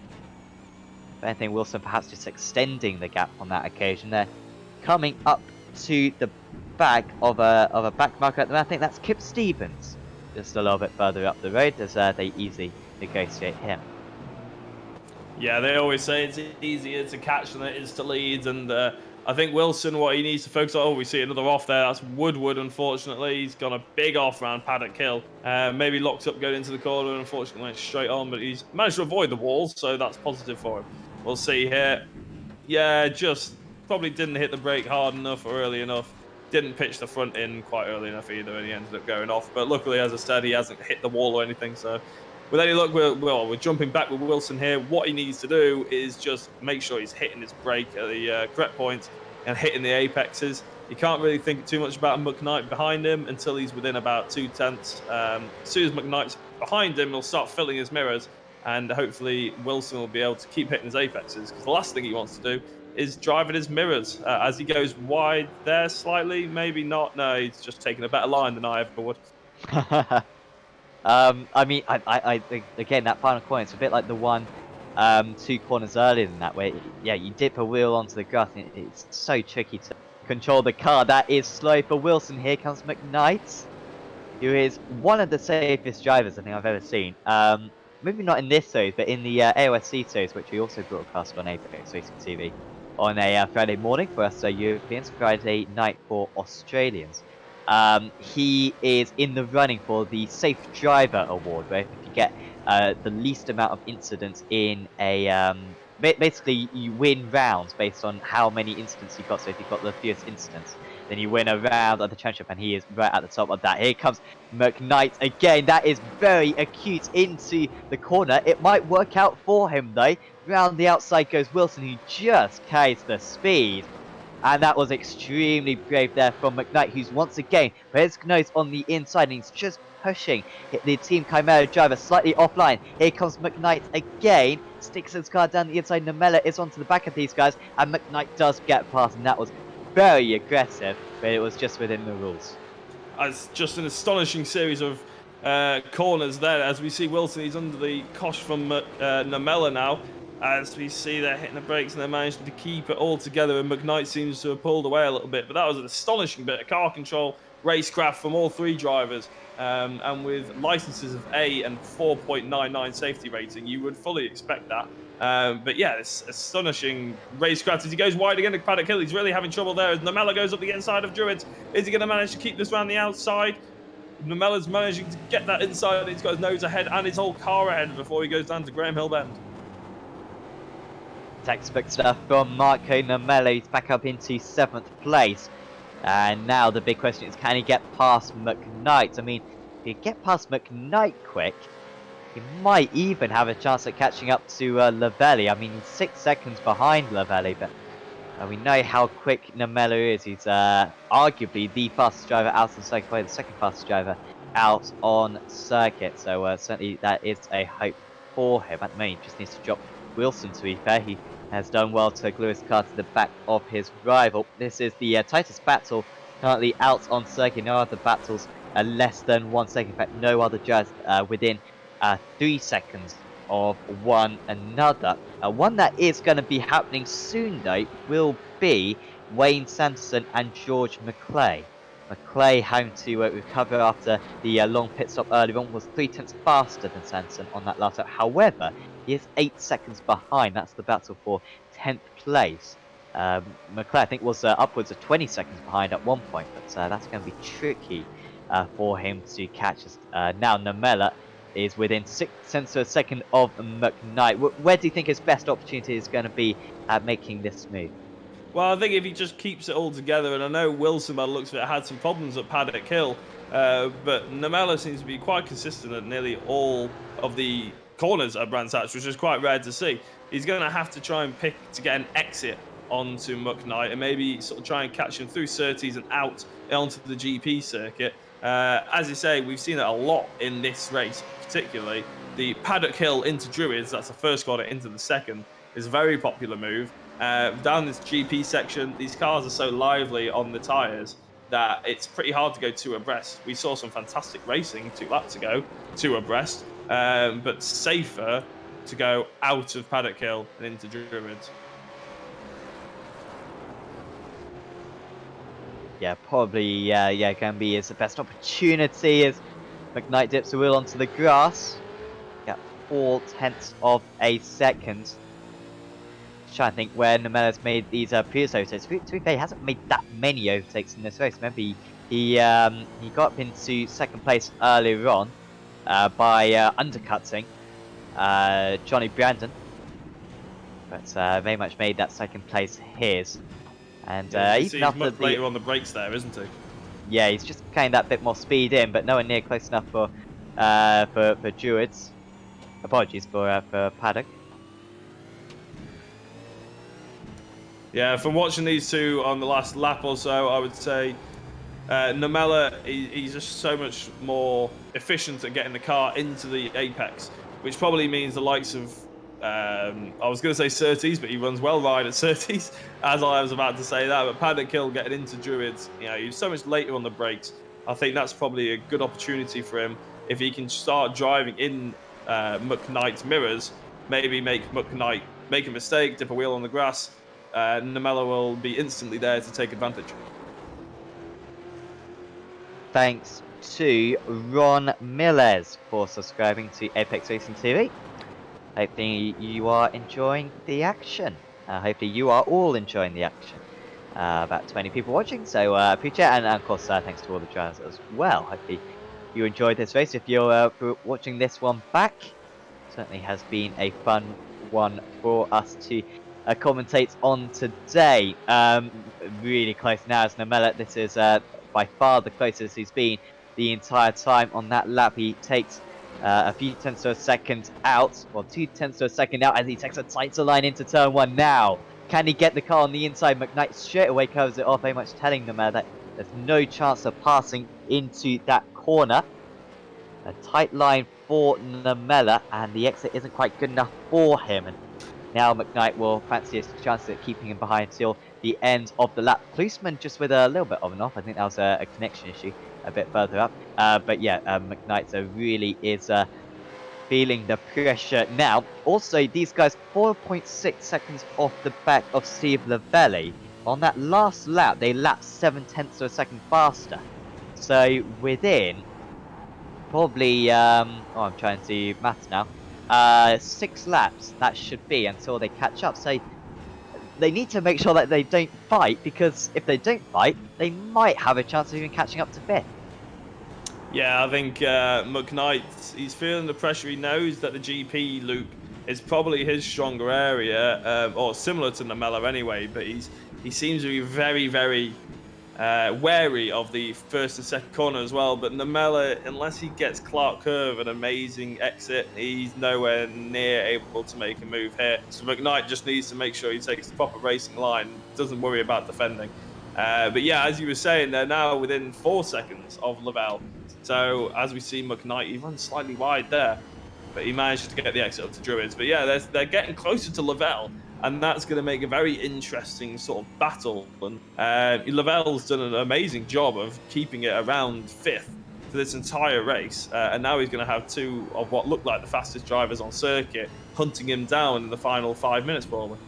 If anything, Wilson perhaps just extending the gap on that occasion. They're coming up to the back of a back marker at the moment. I think that's Kip Stevens, just a little bit further up the road as they easily negotiate him. Yeah, they always say it's easier to catch than it is to lead, and I think Wilson, what he needs to focus on, we see another off there, that's Woodward, unfortunately. He's got a big off around Paddock Hill. Maybe locked up going into the corner, and unfortunately went straight on, but he's managed to avoid the walls, so that's positive for him. We'll see here. Yeah, just probably didn't hit the brake hard enough or early enough. Didn't pitch the front in quite early enough either, and he ended up going off. But luckily, as I said, he hasn't hit the wall or anything, so with any luck, we're jumping back with Wilson here. What he needs to do is just make sure he's hitting his brake at the correct points and hitting the apexes. You can't really think too much about McKnight behind him until he's within about 2/10. As soon as McKnight's behind him, he'll start filling his mirrors, and hopefully Wilson will be able to keep hitting his apexes, because the last thing he wants to do is drive at his mirrors. As he goes wide there slightly, maybe not. No, he's just taking a better line than I ever would. I mean, I think, again, that final corner, it's a bit like the one 2 corners earlier than that, where, yeah, you dip a wheel onto the grass, and it's so tricky to control the car. That is slow for Wilson. Here comes McKnight, who is one of the safest drivers I think I've ever seen. Maybe not in this series, but in the AOSC series, which we also broadcast on Apex Racing TV on a Friday morning for us Europeans, Friday night for Australians. He is in the running for the Safe Driver Award, where if you get the least amount of incidents in a... basically, you win rounds based on how many incidents you've got. So if you've got the fewest incidents, then you win a round of the championship, and he is right at the top of that. Here comes McKnight again. That is very acute into the corner. It might work out for him, though. Round the outside goes Wilson, who just carries the speed. And that was extremely brave there from McKnight, who's once again put his nose on the inside, and he's just pushing the Team Chimera driver slightly offline. Here comes McKnight again, sticks his car down the inside. Namella is onto the back of these guys, and McKnight does get past, and that was very aggressive, but it was just within the rules. It's just an astonishing series of corners there. As we see Wilson, he's under the cosh from Namella now. As we see they're hitting the brakes, and they're managing to keep it all together, and McKnight seems to have pulled away a little bit, but that was an astonishing bit of car control, racecraft from all 3 drivers, and with licenses of A and 4.99 safety rating, you would fully expect that. But yeah, it's astonishing racecraft. As he goes wide again to Paddock Hill, he's really having trouble there as Namella goes up the inside of Druids. Is he going to manage to keep this around the outside? Namella's managing to get that inside. He's got his nose ahead and his whole car ahead before he goes down to Graham Hill Bend. Textbook stuff from Marco Namella. He's back up into 7th place. And now the big question is, can he get past McKnight? I mean, if he get past McKnight quick, he might even have a chance at catching up to Lavelli. I mean, he's 6 seconds behind Lavelli, but we know how quick Namella is. He's arguably the fastest driver out on circuit, probably the second fastest driver out on circuit. So certainly that is a hope for him. At the moment, he just needs to drop Wilson, to be fair. He has done well to glue his car to the back of his rival. This is the tightest battle currently out on circuit. No other battles are less than 1 second. In fact, no other drivers within 3 seconds of one another. One that is going to be happening soon, though, will be Wayne Sanderson and George McClay. McClay having to recover after the long pit stop earlier on, was 3/10 faster than Sanderson on that last lap. However, he is 8 seconds behind. That's the battle for 10th place. McClay, I think, was upwards of 20 seconds behind at one point, but that's going to be tricky for him to catch us. Now Namella is within 6/10 of a second of McKnight. Where do you think his best opportunity is going to be at making this move? Well, I think if he just keeps it all together, and I know Wilson, by the looks of it, had some problems at Paddock Hill, but Namella seems to be quite consistent at nearly all of the corners at Brands Hatch, which is quite rare to see. He's going to have to try and pick to get an exit onto McKnight and maybe sort of try and catch him through Surtees and out onto the GP circuit. As you say, we've seen it a lot in this race, particularly the Paddock Hill into Druids, that's the first corner into the second, is a very popular move. Down this GP section, these cars are so lively on the tyres that it's pretty hard to go 2 abreast. We saw some fantastic racing 2 laps ago, 2 abreast, but safer to go out of Paddock Hill and into Druids. Yeah, probably, going to be his best opportunity as McKnight dips the wheel onto the grass. Got 4/10 of a second. Trying to think where Namella's made these previous overtakes. To be fair, he hasn't made that many overtakes in this race. Remember, he got up into second place earlier on by undercutting Johnny Brandon, but very much made that second place his. And even after much later on the brakes there, isn't he? Yeah, he's just gained that bit more speed in, but nowhere near close enough for Druids. Apologies for Paddock. Yeah, from watching these two on the last lap or so, I would say Namella, he's just so much more efficient at getting the car into the apex, which probably means the likes of, I was going to say Surtees, but he runs well wide at Surtees, as I was about to say that, but Paddock Hill getting into Druids, you know, he's so much later on the brakes. I think that's probably a good opportunity for him if he can start driving in McKnight's mirrors, maybe make McKnight make a mistake, dip a wheel on the grass. Namella will be instantly there to take advantage. Thanks to Ron Millers for subscribing to Apex Racing TV. Hopefully you are enjoying the action. Hopefully you are all enjoying the action. About 20 people watching, so appreciate it. And of course, thanks to all the drivers as well. Hopefully you enjoyed this race. If you're watching this one back, certainly has been a fun one for us to commentate on today. Really close now as Namella. This is by far the closest he's been the entire time on that lap. He takes a few tenths of a second out, or 2/10 of a second out, as he takes a tighter line into turn 1 now. Can he get the car on the inside? McKnight straight away covers it off, very much telling Namella that there's no chance of passing into that corner. A tight line for Namella, and the exit isn't quite good enough for him. And now McKnight will fancy his chances at keeping him behind till the end of the lap. Policeman just with a little bit of an off. I think that was a connection issue a bit further up. But yeah, McKnight really is feeling the pressure now. Also, these guys 4.6 seconds off the back of Steve Lavelli. On that last lap, they lapped 7/10 of a second faster. So within probably, I'm trying to do maths now. 6 laps that should be until they catch up. So they need to make sure that they don't fight, because if they don't fight, they might have a chance of even catching up to 5th. Yeah, I think McKnight, he's feeling the pressure. He knows that the GP loop is probably his stronger area, or similar to Namella anyway, but he seems to be very, very wary of the first and second corner as well. But Namella, unless he gets Clark Curve an amazing exit, he's nowhere near able to make a move here. So McKnight just needs to make sure he takes the proper racing line, doesn't worry about defending. But yeah, as you were saying, they're now within 4 seconds of Lavelle. So as we see McKnight, he runs slightly wide there, but he managed to get the exit up to Druids. But yeah, they're getting closer to Lavelle, and that's going to make a very interesting sort of battle. And Lavelle's done an amazing job of keeping it around 5th for this entire race, and now he's going to have 2 of what look like the fastest drivers on circuit hunting him down in the final 5 minutes, probably.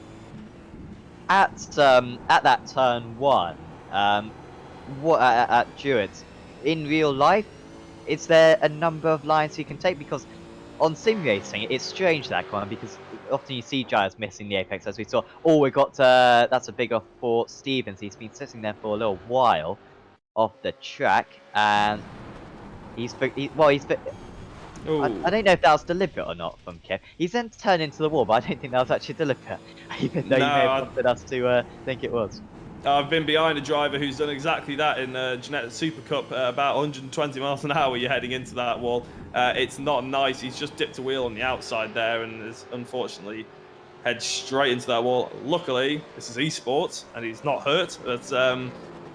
At that turn 1, at Druids, in real life, is there a number of lines you can take? Because on sim racing, it's strange that corner, because often you see drivers missing the apex, as we saw. Oh, we got that's a big off for Stevens. He's been sitting there for a little while off the track, and I don't know if that was deliberate or not from Kev. He's then turned into the wall, but I don't think that was actually deliberate, even though you may have wanted us to think it was. I've been behind a driver who's done exactly that in Jeanette Super Cup, about 120 miles an hour. You're heading into that wall. It's not nice. He's just dipped a wheel on the outside there and has unfortunately head straight into that wall. Luckily, this is esports and he's not hurt. But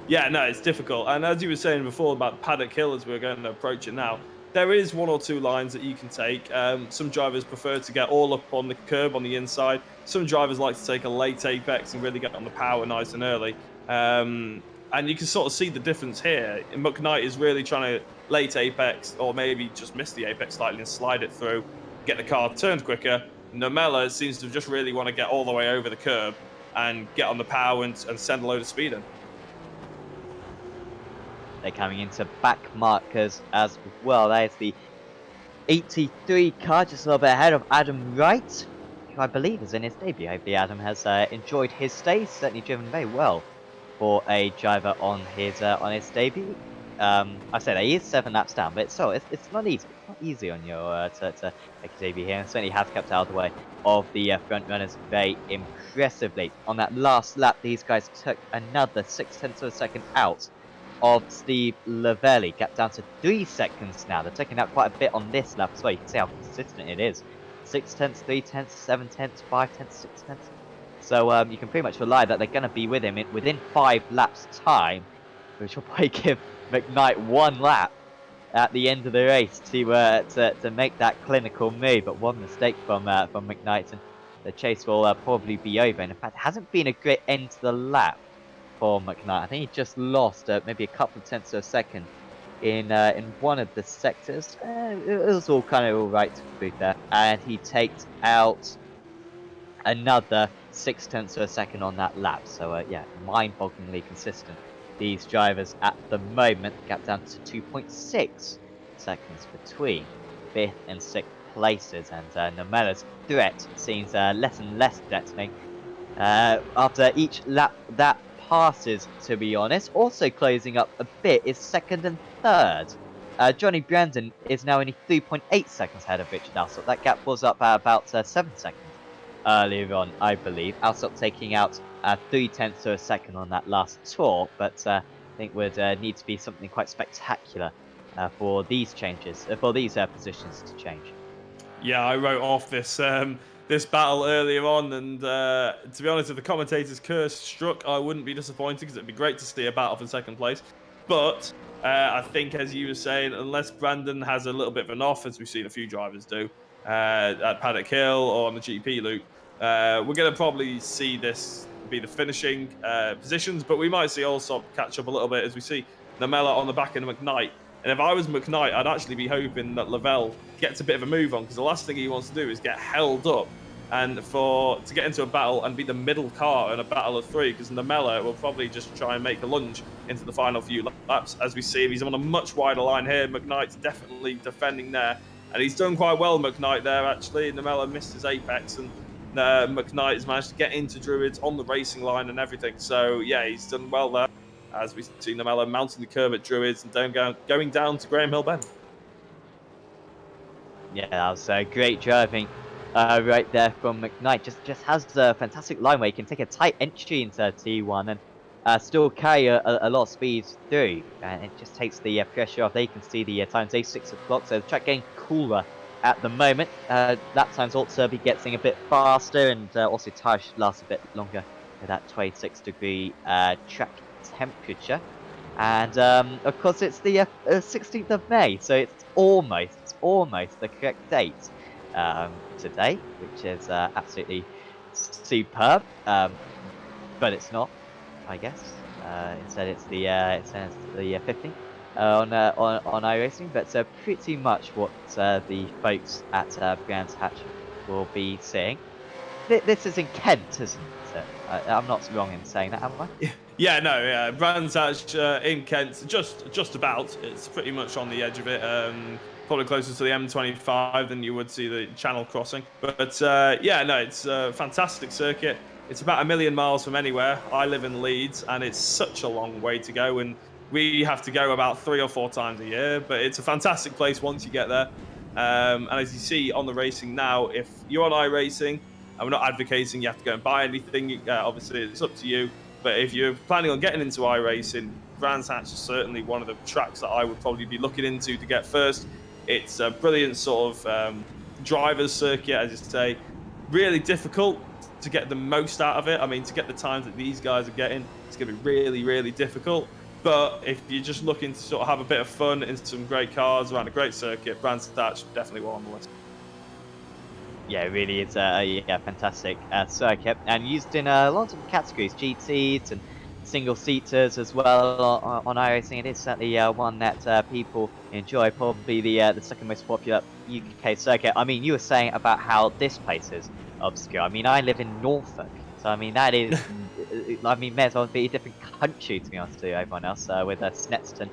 yeah, no, it's difficult. And as you were saying before about Paddock Hill, as we're going to approach it now, there is 1 or 2 lines that you can take. Some drivers prefer to get all up on the curb on the inside. Some drivers like to take a late apex and really get on the power nice and early. And you can sort of see the difference here. McKnight is really trying to late apex, or maybe just miss the apex slightly and slide it through, get the car turned quicker. Nomella seems to just really want to get all the way over the curb and get on the power and send a load of speed in. They're coming into back markers as well. There's the 83 car, just a little bit ahead of Adam Wright, who I believe is in his debut. Hopefully Adam has enjoyed his stay. Certainly driven very well for a driver on his debut. I say that he is 7 laps down, but it's not easy. It's not easy on your to make a debut here, and certainly has kept out of the way of the front runners very impressively. On that last lap, these guys took another 0.6 of a second out of Steve Lavelle. Gap down to 3 seconds now. They're taking out quite a bit on this lap as well. You can see how consistent it is. 0.6, 0.3, 0.7, 0.5, 0.6. So you can pretty much rely that they're going to be with him within 5 laps time, which will probably give McKnight 1 lap at the end of the race to make that clinical move. But one mistake from McKnight, and the chase will probably be over. And in fact, it hasn't been a great end to the lap for McKnight. I think he just lost maybe a couple of tenths of a second in one of the sectors. It was all kind of all right to boot there, and he takes out another 0.6 of a second on that lap. So yeah, mind-bogglingly consistent. These drivers at the moment, gap down to 2.6 seconds between 5th and 6th places, and Nomella's threat seems less and less threatening after each lap that passes, to be honest. Also closing up a bit is 2nd and 3rd. Johnny Brandon is now only 3.8 seconds ahead of Richard Alsop. That gap was up at about 7 seconds earlier on, I believe. Alsop taking out 0.3 of a second on that last tour, but I think would need to be something quite spectacular for these changes, for these positions to change. Yeah, I wrote off this this battle earlier on, and to be honest, if the commentator's curse struck, I wouldn't be disappointed, because it'd be great to see a battle for 2nd place. But I think, as you were saying, unless Brandon has a little bit of an off, as we've seen a few drivers do at Paddock Hill or on the GP loop, we're going to probably see this be the finishing positions, but we might see also catch up a little bit as we see Namella on the back end of McKnight. And if I was McKnight, I'd actually be hoping that Lavelle gets a bit of a move on, because the last thing he wants to do is get held up and to get into a battle and be the middle car in a battle of 3, because Namella will probably just try and make a lunge into the final few laps. As we see, he's on a much wider line here. McKnight's definitely defending there, and he's done quite well, McKnight, there, actually. Namella missed his apex, and McKnight has managed to get into Druids on the racing line and everything. So, yeah, he's done well there, as we see Namella mounting the curb at Druids and going down to Graham Hill Bend. Yeah, that was great driving right there from McKnight. Just has a fantastic line where he can take a tight entry into T1, and still carry a lot of speed through, and it just takes the pressure off. They can see the times, 6 o'clock, so the track getting cooler at the moment. Lap times also be getting a bit faster, and also tires should last a bit longer with that 26-degree track temperature. And of course, it's the 16th of May, so it's almost the correct date today, which is absolutely superb. But it's not, I guess. Instead, it's the 15th on iRacing. But pretty much what the folks at Brands Hatch will be seeing. This is in Kent, isn't it? I'm not wrong in saying that, am I? Yeah, no, yeah. Brands Hatch in Kent, just about. It's pretty much on the edge of it. Probably closer to the M25 than you would see the Channel crossing. But yeah, no, it's a fantastic circuit. It's about 1 million miles from anywhere. I live in Leeds, and it's such a long way to go. And we have to go about 3 or 4 times a year. But it's a fantastic place once you get there. And as you see on the racing now, if you're on iRacing, and we're not advocating you have to go and buy anything, obviously it's up to you. But if you're planning on getting into iRacing, Brands Hatch is certainly one of the tracks that I would probably be looking into to get first. It's a brilliant sort of driver's circuit, as you say. Really difficult to get the most out of it. I mean, to get the times that these guys are getting, it's going to be really, really difficult. But if you're just looking to sort of have a bit of fun in some great cars around a great circuit, Brands Hatch definitely one on the list. Yeah, it really is a fantastic circuit, and used in a lot of categories, GTs and single-seaters as well on iRacing. It is certainly one that people enjoy, probably the second most popular UK circuit. I mean, you were saying about how this place is obscure. I mean, I live in Norfolk, so I mean, that is, I mean, may as well be a different country, to be honest, to everyone else, with Snetterton.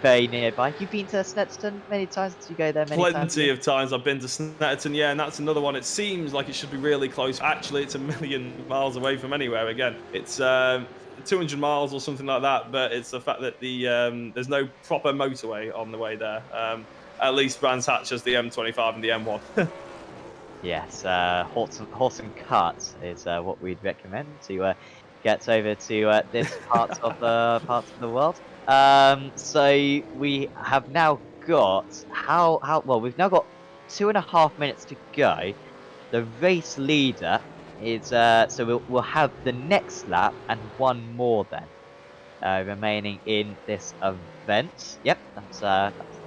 Very nearby. You've been to Snetterton many times? Did you go there many times? Plenty of times I've been to Snetterton, yeah, and that's another one. It seems like it should be really close. Actually, it's 1 million miles away from anywhere. Again, it's 200 miles or something like that, but it's the fact that the there's no proper motorway on the way there. At least Brands Hatch has the M25 and the M1. Yes, horse and cart is what we'd recommend to get over to this part of the world. So we have now got we've now got 2.5 minutes to go. The race leader is so we'll have the next lap and one more then remaining in this event. Yep,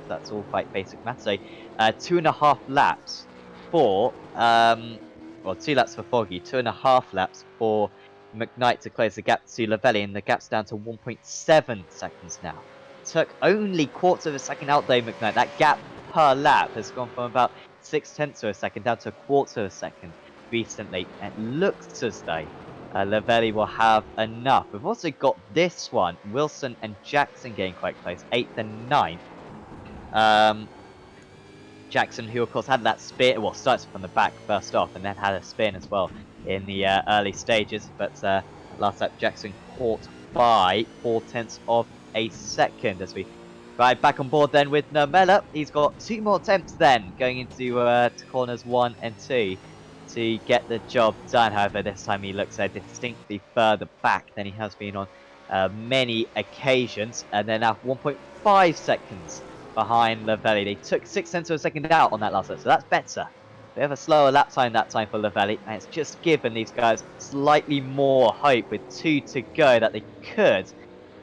that's all quite basic math. So 2.5 laps for 2 laps for Foggy, 2.5 laps for McKnight to close the gap to Lavelli, and the gap's down to 1.7 seconds now. Took only quarter of a second out though, McKnight. That gap per lap has gone from about 0.6 of a second down to a quarter of a second recently. It looks as though Lavelli will have enough. We've also got this one, Wilson and Jackson getting quite close, 8th and 9th. Jackson, who of course had that spin, well, starts from the back first off, and then had a spin as well in the early stages. But last lap, Jackson caught by 0.4 of a second as we ride back on board then with Nermella. He's got 2 more attempts then going into corners 1 and 2 to get the job done. However, this time he looks distinctly further back than he has been on many occasions, and then now 1.5 seconds behind Lavelli. They took 0.6 of a second out on that last lap, so that's better. Bit of a slower lap time that time for Lavelli, and it's just given these guys slightly more hope with 2 to go that they could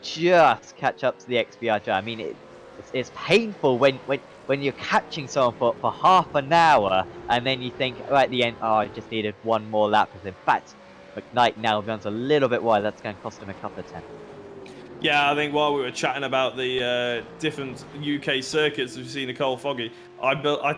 just catch up to the XBR. I mean, it's painful when you're catching someone for half an hour, and then you think, right at the end, oh, I just needed 1 more lap. Because in fact, McKnight now runs a little bit wide. That's going to cost him a couple of tenths. Yeah, I think while we were chatting about the different UK circuits we've seen Nicole Foggy, I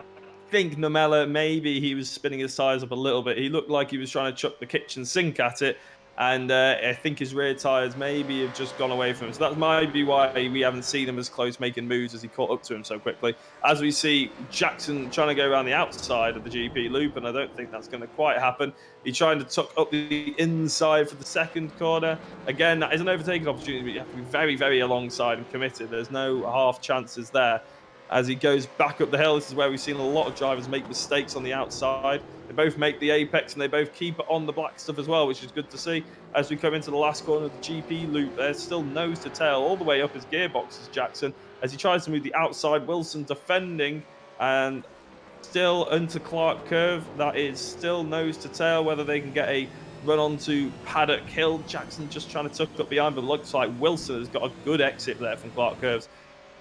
think Nomella, maybe he was spinning his tyres up a little bit. He looked like he was trying to chuck the kitchen sink at it, and I think his rear tyres maybe have just gone away from him. So that might be why we haven't seen him as close making moves as he caught up to him so quickly. As we see Jackson trying to go around the outside of the GP loop, and I don't think that's going to quite happen. He's trying to tuck up the inside for the second corner. Again, that is an overtaking opportunity, but you have to be very, very alongside and committed. There's no half chances there. as he goes back up the hill. This is where we've seen a lot of drivers make mistakes on the outside. They both make the apex and they both keep it on the black stuff as well, which is good to see. As we come into the last corner of the GP loop, there's still nose to tail all the way up his gearboxes, Jackson, as he tries to move the outside. Wilson defending and still into Clark curve. That is still nose to tail. Whether they can get a run onto Paddock Hill. Jackson just trying to tuck up behind, but looks like Wilson has got a good exit there from Clark curves.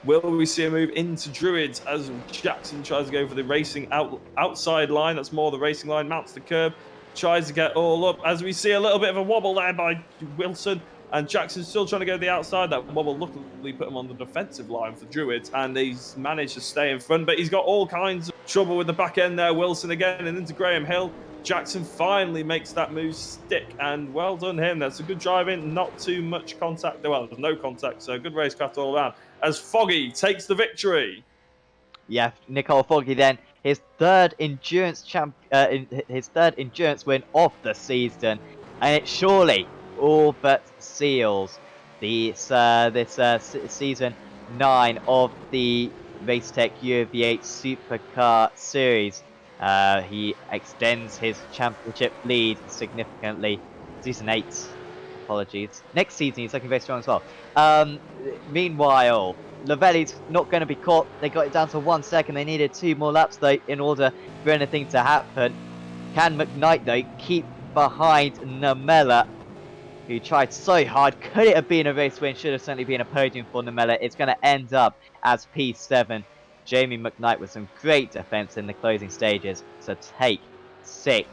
Will we see a move into Druids as Jackson tries to go for the racing outside line? That's more the racing line. Mounts the curb, tries to get all up. As we see a little bit of a wobble there by Wilson, and Jackson's still trying to go the outside. That wobble luckily put him on the defensive line for Druids, and he's managed to stay in front, but he's got all kinds of trouble with the back end there. Wilson again and into Graham Hill. Jackson finally makes that move stick, and well done him. That's a good driving, not too much contact. Well, there's no contact, so good racecraft all around. As Foggy takes the victory. Yeah, Nicole Foggy then his third endurance win of the season, and it surely all but seals the season 9 of the Racetech V8 Supercar series. He extends his championship lead significantly. Season 8, apologies. Next season he's looking very strong as well. Meanwhile, Lavelli's not going to be caught. They got it down to 1 second. They needed 2 more laps though in order for anything to happen. Can McKnight though keep behind Namella, who tried so hard? Could it have been a race win? Should have certainly been a podium for Namella. It's going to end up as P7. Jamie McKnight with some great defense in the closing stages to take 6th.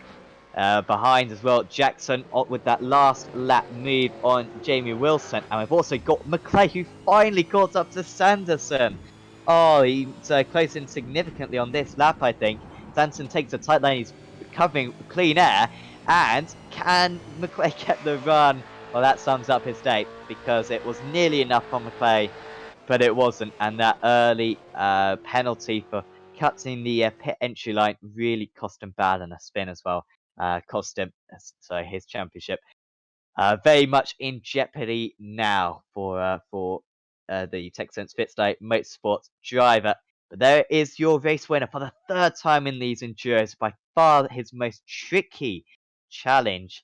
Behind as well, Jackson with that last lap move on Jamie Wilson. And we've also got McClay, who finally caught up to Sanderson. Oh, he's close in significantly on this lap, I think. Sanderson takes a tight lane, he's covering clean air. And can McClay get the run? Well, that sums up his day, because it was nearly enough on McClay, but it wasn't. And that early penalty for cutting the pit entry line really cost him bad, and a spin as well. Cost him so his championship very much in jeopardy now for the Texans Fitstay Motorsports driver. But there is your race winner for the 3rd time in these Enduros, by far his most tricky challenge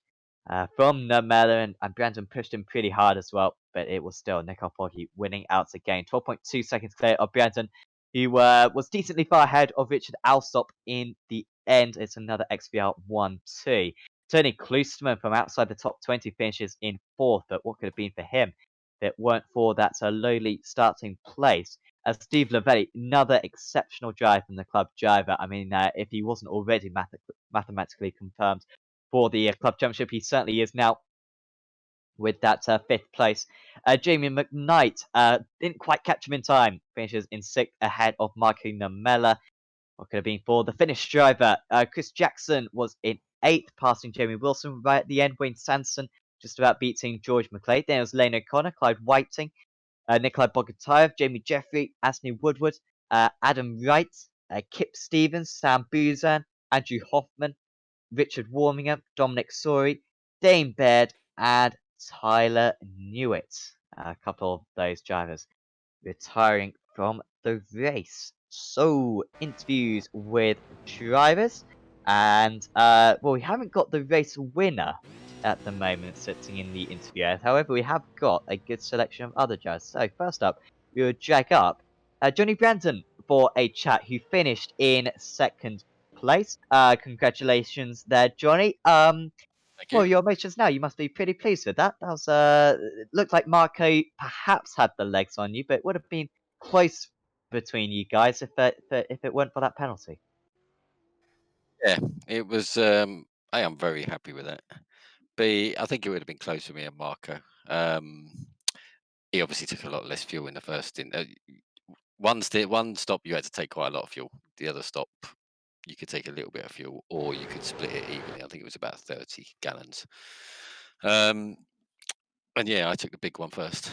from Namella, and Brandon pushed him pretty hard as well, but it was still Nicole Foggy winning out again. 12.2 seconds clear of Brandon, who was decently far ahead of Richard Alsop in the end. It's another XVR 1-2. Tony Klosterman from outside the top 20 finishes in 4th, but what could have been for him if it weren't for that lowly starting place? As Steve Lavelli, another exceptional drive from the club driver. I mean, if he wasn't already mathematically confirmed for the club championship, he certainly is now with that 5th place. Jamie McKnight didn't quite catch him in time, finishes in 6th ahead of Marco Namella. What could have been for the Finnish driver? Chris Jackson was in 8th, passing Jamie Wilson right at the end. Wayne Sanderson just about beating George McClay. Then it was Lane O'Connor, Clyde Whiting, Nikolai Bogotayev, Jamie Jeffrey, Anthony Woodward, Adam Wright, Kip Stevens, Sam Buzan, Andrew Hoffman, Richard Warmingham, Dominic Sori, Dane Baird, and Tyler Newitt. A couple of those drivers retiring from the race. So, interviews with drivers, and well, we haven't got the race winner at the moment sitting in the interview. However, we have got a good selection of other drivers. So, first up, we will drag up Johnny Brandon for a chat, who finished in 2nd place. Congratulations there, Johnny. Thank you. Well, your emotions now, you must be pretty pleased with that. That was it looked like Marco perhaps had the legs on you, but it would have been close between you guys if it weren't for that penalty. Yeah, it was. I am very happy with that. B, I think it would have been close for me and Marco. He obviously took a lot less fuel in the first stint. One stop you had to take quite a lot of fuel. The other stop you could take a little bit of fuel, or you could split it evenly. I think it was about 30 gallons. And yeah, I took the big one first.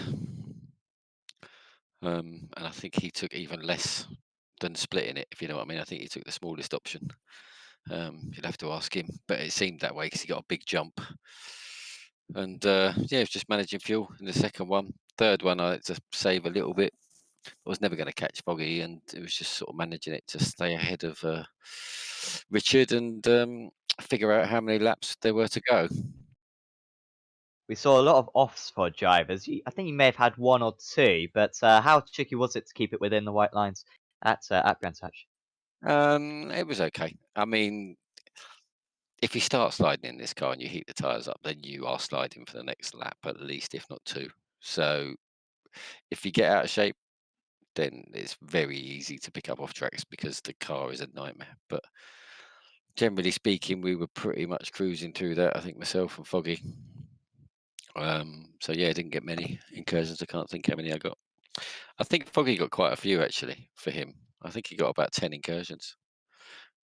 And I think he took even less than splitting it, if you know what I mean. I think he took the smallest option. You'd have to ask him, but it seemed that way because he got a big jump. And yeah, it was just managing fuel in the second one. Third one, I had to save a little bit. was never going to catch Foggy, and it was just sort of managing it to stay ahead of Richard and figure out how many laps there were to go. We saw a lot of offs for drivers. I think you may have had 1 or 2, but how tricky was it to keep it within the white lines at Brands Hatch? It was okay. I mean, if you start sliding in this car and you heat the tyres up, then you are sliding for the next lap at least, if not 2. So if you get out of shape, then it's very easy to pick up off tracks because the car is a nightmare. But generally speaking, we were pretty much cruising through that. I think myself and Foggy. So yeah, I didn't get many incursions. I can't think how many I got. I think Foggy got quite a few actually for him. I think he got about 10 incursions,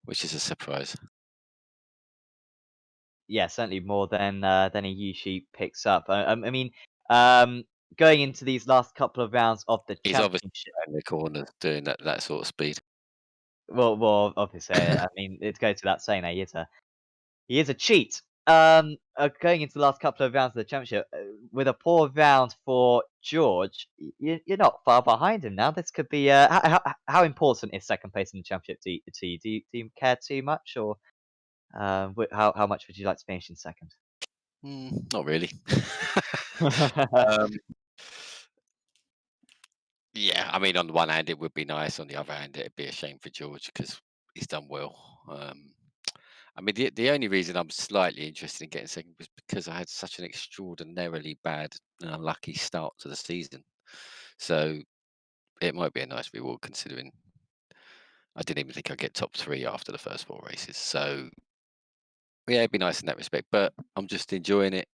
which is a surprise. Yeah, certainly more than he usually picks up. I mean, going into these last couple of rounds of the He's obviously championship. in the corner doing that sort of speed. Well, obviously, I mean, it goes without saying that he is a cheat. Going into the last couple of rounds of the championship, with a poor round for George, you're not far behind him now. This could be how important is second place in the championship to you? Do you care too much, or how much would you like to finish in second? Not really. Yeah, I mean, on the one hand, it would be nice. On the other hand, it'd be a shame for George because he's done well. I mean, the only reason I'm slightly interested in getting second was because I had such an extraordinarily bad and unlucky start to the season. So it might be a nice reward considering I didn't even think I'd get top 3 after the first 4 races. So yeah, it'd be nice in that respect. But I'm just enjoying it.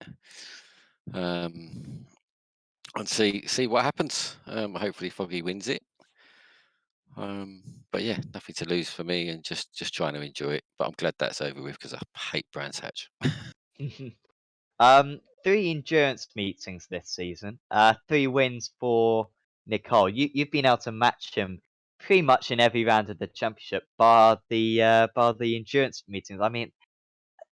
And see what happens. Hopefully Foggy wins it. But yeah, nothing to lose for me, and just trying to enjoy it. But I'm glad that's over with because I hate Brands Hatch. 3 endurance meetings this season. 3 wins for Nicole. You've been able to match him pretty much in every round of the championship, bar the endurance meetings. I mean,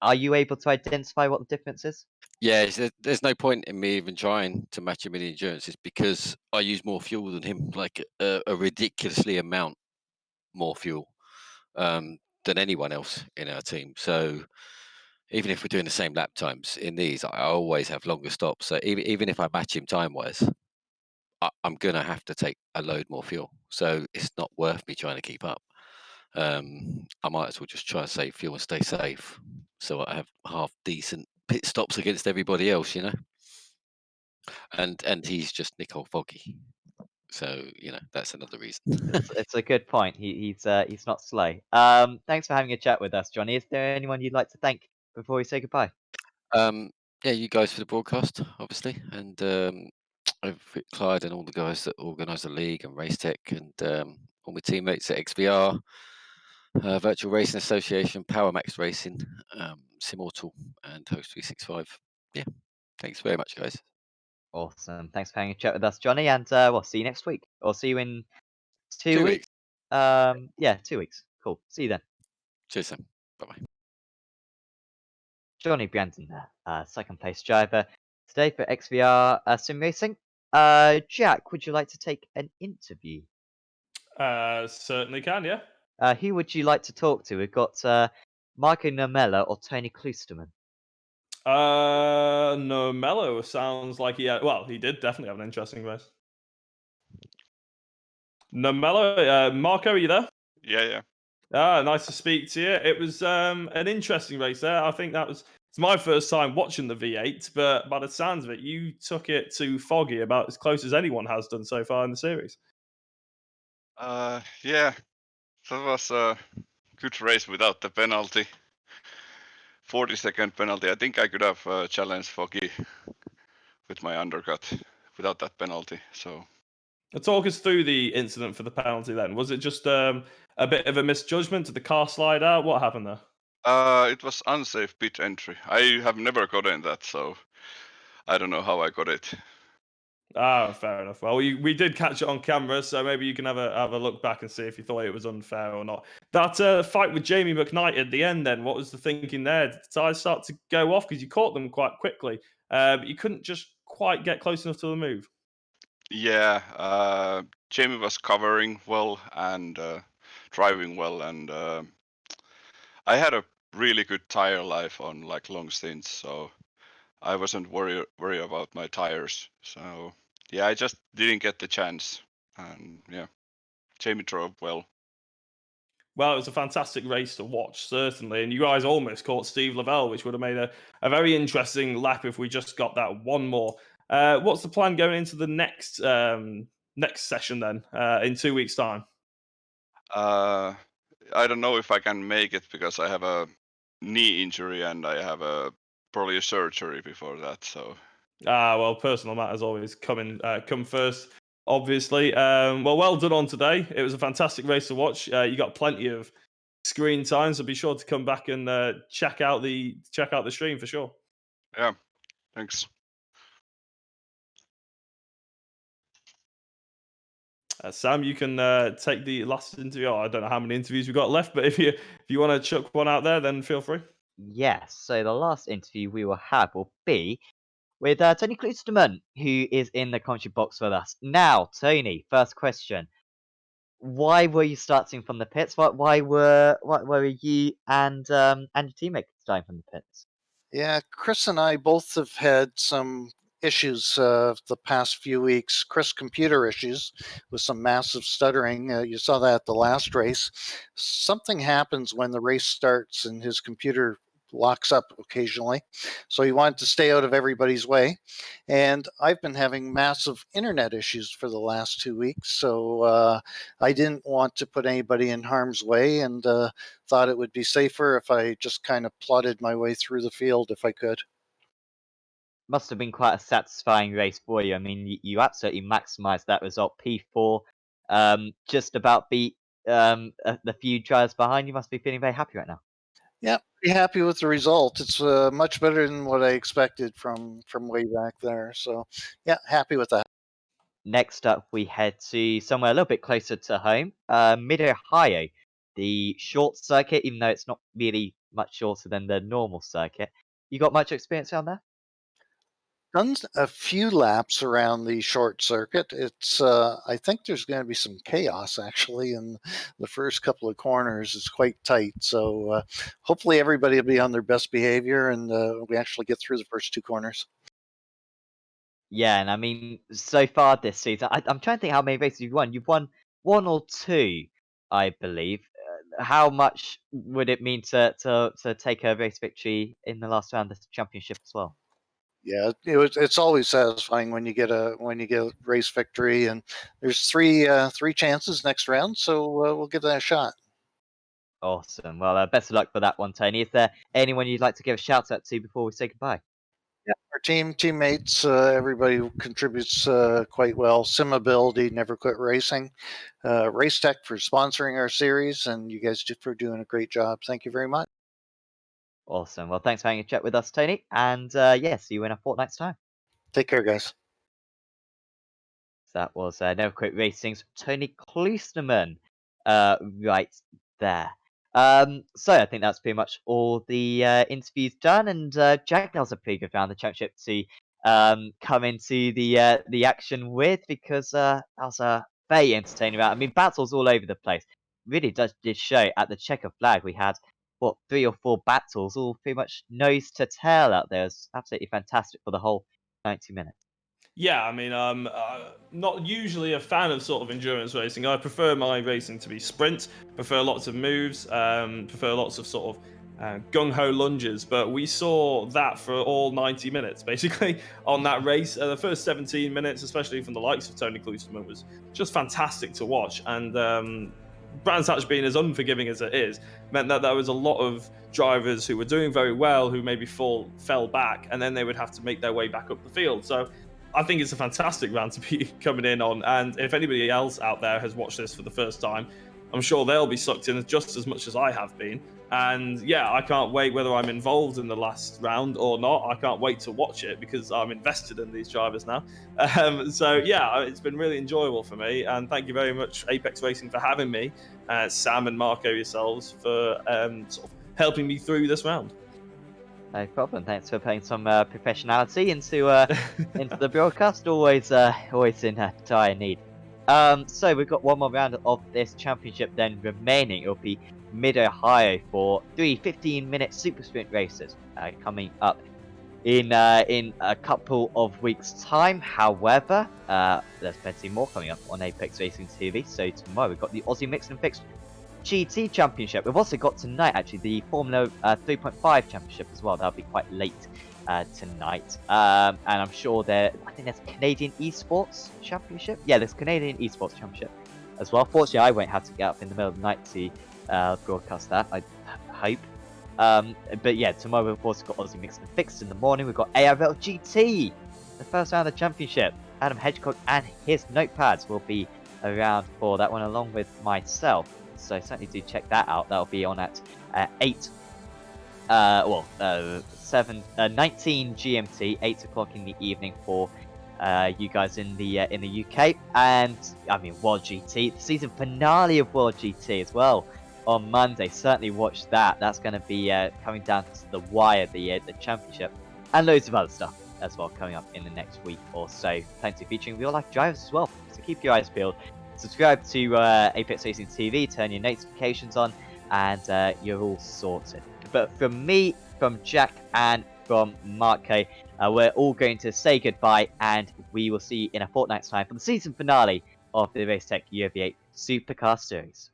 are you able to identify what the difference is? Yeah, there's no point in me even trying to match him in endurances because I use more fuel than him, like a ridiculously amount more fuel than anyone else in our team. So even if we're doing the same lap times in these, I always have longer stops. So even if I match him time wise, I'm gonna have to take a load more fuel. So it's not worth me trying to keep up. I might as well just try and save fuel and stay safe, so I have half decent pit stops against everybody else, you know. And he's just Nicole Foggy, so that's another reason. It's a good point. He's not slow. Thanks for having a chat with us, Johnny. Is there anyone you'd like to thank before we say goodbye? Yeah, you guys for the broadcast, obviously, and Clyde and all the guys that organise the league and Racetech, and all my teammates at XVR, Virtual Racing Association, Power Max Racing, Simortal, and Host 365. Yeah, thanks very much, guys. Awesome. Thanks for having a chat with us, Johnny, and we'll see you next week. Or see you in 2 2 weeks. weeks. Yeah, 2 weeks. Cool. See you then. Cheers, Sam. Bye-bye. Johnny Brandon there, second place driver today for XVR Sim Racing. Jack, would you like to take an interview? Certainly can, yeah. Who would you like to talk to? We've got Marco Nomella or Tony Klusterman. No, Mello sounds like he did definitely have an interesting race. No, Mello, Marco, are you there? Yeah. Nice to speak to you. It was an interesting race there. I think it's my first time watching the V8, but by the sounds of it, you took it to Foggy about as close as anyone has done so far in the series. Yeah, that was a good race without the penalty. 40-second penalty. I think I could have challenged Foggy with my undercut without that penalty. So Talk us through the incident for the penalty then. Was it just a bit of a misjudgment? Did the car slide out? What happened there? it was unsafe pit entry. I have never gotten that, so I don't know how I got it. Fair enough. Well, we did catch it on camera, so maybe you can have a look back and see if you thought it was unfair or not. That fight with Jamie McKnight at the end, then, what was the thinking there? Did the tyres start to go off because you caught them quite quickly, but you couldn't just quite get close enough to the move? Yeah, Jamie was covering well and driving well, and I had a really good tire life on like long stints, so I wasn't worry about my tires. So yeah, I just didn't get the chance, and yeah, Jamie drove well. Well, it was a fantastic race to watch, certainly. And you guys almost caught Steve Lavelle, which would have made a very interesting lap if we just got that one more. What's the plan going into the next session then, in 2 weeks' time? Uh, I don't know if I can make it because I have a knee injury and I have probably a surgery before that. So Well, personal matters always come first, obviously. Well done on today. It was a fantastic race to watch. You got plenty of screen time, so be sure to come back and check out the stream for sure. yeah, thanks. Sam, you can take the last interview. Oh, I don't know how many interviews we've got left, but if you want to chuck one out there, then feel free. Yes, so the last interview we will have will be with Tony Klusterman, who is in the commentary box with us. Now, Tony, first question. Why were you starting from the pits? Why were you and your teammate starting from the pits? Yeah, Chris and I both have had some issues the past few weeks. Chris, computer issues with some massive stuttering. You saw that at the last race. Something happens when the race starts and his computer locks up occasionally. So he wanted to stay out of everybody's way. And I've been having massive internet issues for the last 2 weeks. So I didn't want to put anybody in harm's way and thought it would be safer if I just kind of plodded my way through the field if I could. Must have been quite a satisfying race for you. I mean, you absolutely maximised that result. P4, just about beat the few drivers behind. You must be feeling very happy right now. Yeah, pretty happy with the result. It's much better than what I expected from way back there. So, yeah, happy with that. Next up, we head to somewhere a little bit closer to home, Mid-Ohio, the short circuit, even though it's not really much shorter than the normal circuit. You got much experience around there? Done a few laps around the short circuit. It's I think there's going to be some chaos actually in the first couple of corners. It's quite tight, so hopefully everybody will be on their best behavior and we actually get through the first two corners. Yeah, and I mean, so far this season, I'm trying to think how many races you've won. You've won one or two, I believe. How much would it mean to take a race victory in the last round of the championship as well? Yeah, it's always satisfying when you get a race victory, and there's three chances next round, so we'll give that a shot. Awesome. Well, best of luck for that one, Tony. Is there anyone you'd like to give a shout out to before we say goodbye? Yeah, our teammates, everybody contributes quite well. Simability, Never Quit Racing, Racetech for sponsoring our series, and you guys for doing a great job. Thank you very much. Awesome. Well, thanks for having a chat with us, Tony. And yeah, see you in a fortnight's time. Take care, guys. So that was Never Quit Racing's Tony Klusterman right there. So I think that's pretty much all the interviews done, and Jack does a pretty good round of the championship to come into the action with, because that was a very entertaining round. I mean, battles all over the place. Really did show at the checker flag we had what 3 or 4 battles, all pretty much nose to tail out there. It was absolutely fantastic for the whole 90 minutes. Yeah, I mean, I'm not usually a fan of sort of endurance racing. I prefer my racing to be sprint, prefer lots of moves, prefer lots of sort of gung-ho lunges. But we saw that for all 90 minutes, basically, on that race. The first 17 minutes, especially from the likes of Tony Klusterman, was just fantastic to watch. And Brands Hatch being as unforgiving as it is, meant that there was a lot of drivers who were doing very well who maybe fell back, and then they would have to make their way back up the field. So I think it's a fantastic round to be coming in on, and if anybody else out there has watched this for the first time, I'm sure they'll be sucked in just as much as I have been. And yeah, I can't wait, whether I'm involved in the last round or not. I can't wait to watch it because I'm invested in these drivers now. So yeah, it's been really enjoyable for me, and thank you very much, Apex Racing, for having me, Sam and Marco yourselves for sort of helping me through this round. No problem. Thanks for putting some professionality into the broadcast. Always in dire need. So we've got one more round of this championship then remaining. It'll be Mid-Ohio for 3 15-minute super sprint races coming up in a couple of weeks' time. However, there's plenty more coming up on Apex Racing TV. So tomorrow we've got the Aussie Mixed and Fixed GT Championship. We've also got tonight actually the Formula 3.5 Championship as well. That'll be quite late tonight. And I'm sure I think there's Canadian Esports Championship. Yeah, there's Canadian Esports Championship as well. Fortunately, I won't have to get up in the middle of the night to broadcast that, I hope. But yeah, tomorrow we've also got Aussie Mixed and Fixed in the morning. We've got ARL GT, the first round of the championship. Adam Hedgecock and his notepads will be around for that one along with myself. So certainly do check that out. That'll be on at 19 GMT, 8 o'clock in the evening for you guys in the UK. And I mean World GT, the season finale of World GT as well on Monday. Certainly watch that. That's going to be coming down to the wire, the championship, and loads of other stuff as well coming up in the next week or so. Plenty featuring real life drivers as well. So keep your eyes peeled. Subscribe to Apex Racing TV, turn your notifications on, and you're all sorted. But from me, from Jack, and from Marco, we're all going to say goodbye, and we will see you in a fortnight's time for the season finale of the Racetech V8 Supercar Series.